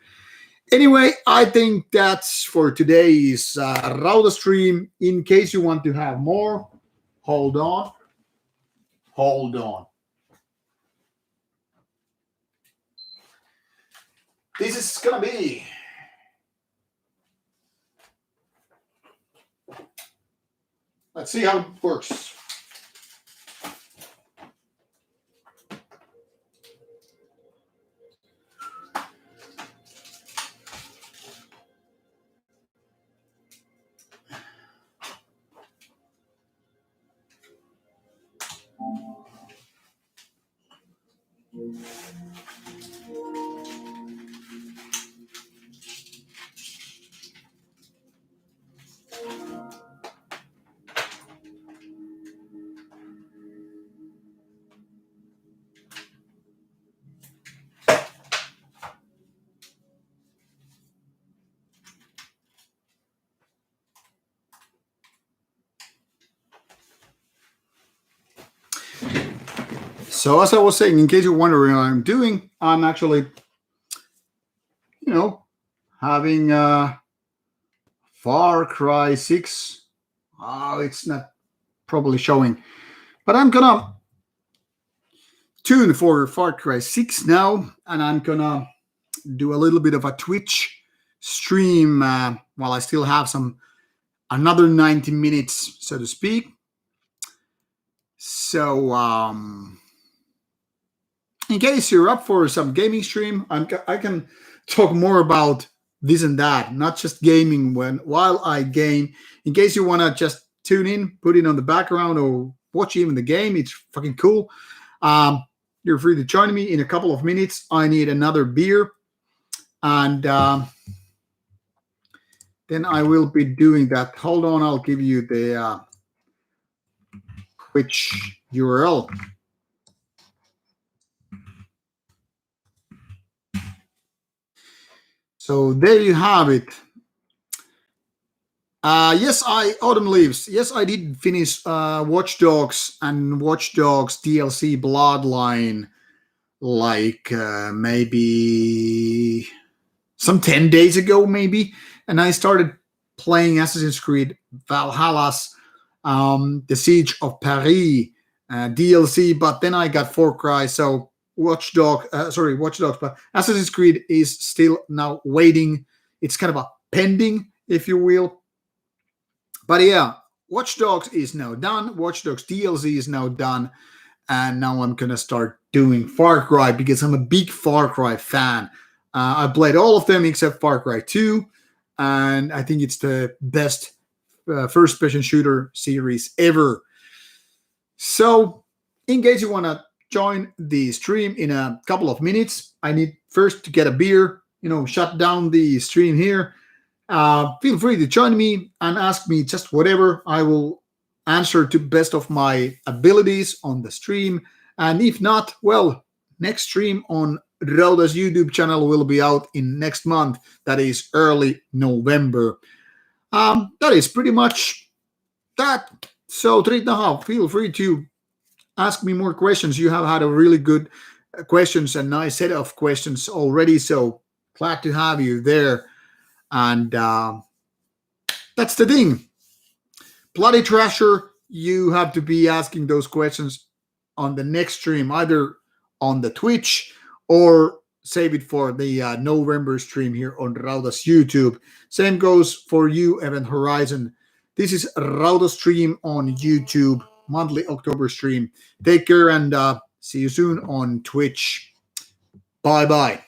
Anyway, I think that's for today's Rauta stream. In case you want to have more, hold on. Hold on. This is gonna be let's see how it works. So as I was saying, in case you're wondering what I'm doing, I'm actually, having Far Cry 6. Oh, it's not probably showing. But I'm gonna tune for Far Cry 6 now, and I'm gonna do a little bit of a Twitch stream while I still have another 90 minutes, so to speak. So, in case you're up for some gaming stream, I can talk more about this and that, not just gaming while I game. In case you want to just tune in, put it on the background, or watch even the game, it's fucking cool. You're free to join me in a couple of minutes. I need another beer, and then I will be doing that. Hold on, I'll give you the Twitch URL. So there you have it. Yes, Autumn Leaves. Yes, I did finish Watch Dogs and Watch Dogs DLC Bloodline like maybe some 10 days ago, maybe. And I started playing Assassin's Creed Valhalla's The Siege of Paris DLC, but then I got Far Cry, so Watch Dogs, but Assassin's Creed is still now waiting. It's kind of a pending, if you will. But yeah, Watch Dogs is now done. Watch Dogs DLC is now done. And now I'm going to start doing Far Cry because I'm a big Far Cry fan. I played all of them except Far Cry 2. And I think it's the best first-person shooter series ever. So, in case you want to join the stream in a couple of minutes, I need first to get a beer, shut down the stream here. Feel free to join me and ask me just whatever. I will answer to best of my abilities on the stream. And if not, well, next stream on Rauta's YouTube channel will be out in next month. That is early November. That is pretty much that. So, Tritaha, feel free to ask me more questions. You have had a really good questions and nice set of questions already. So, glad to have you there. And that's the thing. Bloody Trasher, you have to be asking those questions on the next stream, either on the Twitch or save it for the November stream here on Rauta's YouTube. Same goes for you, Event Horizon. This is Rauta stream on YouTube, monthly October stream. Take care and see you soon on Twitch. Bye-bye.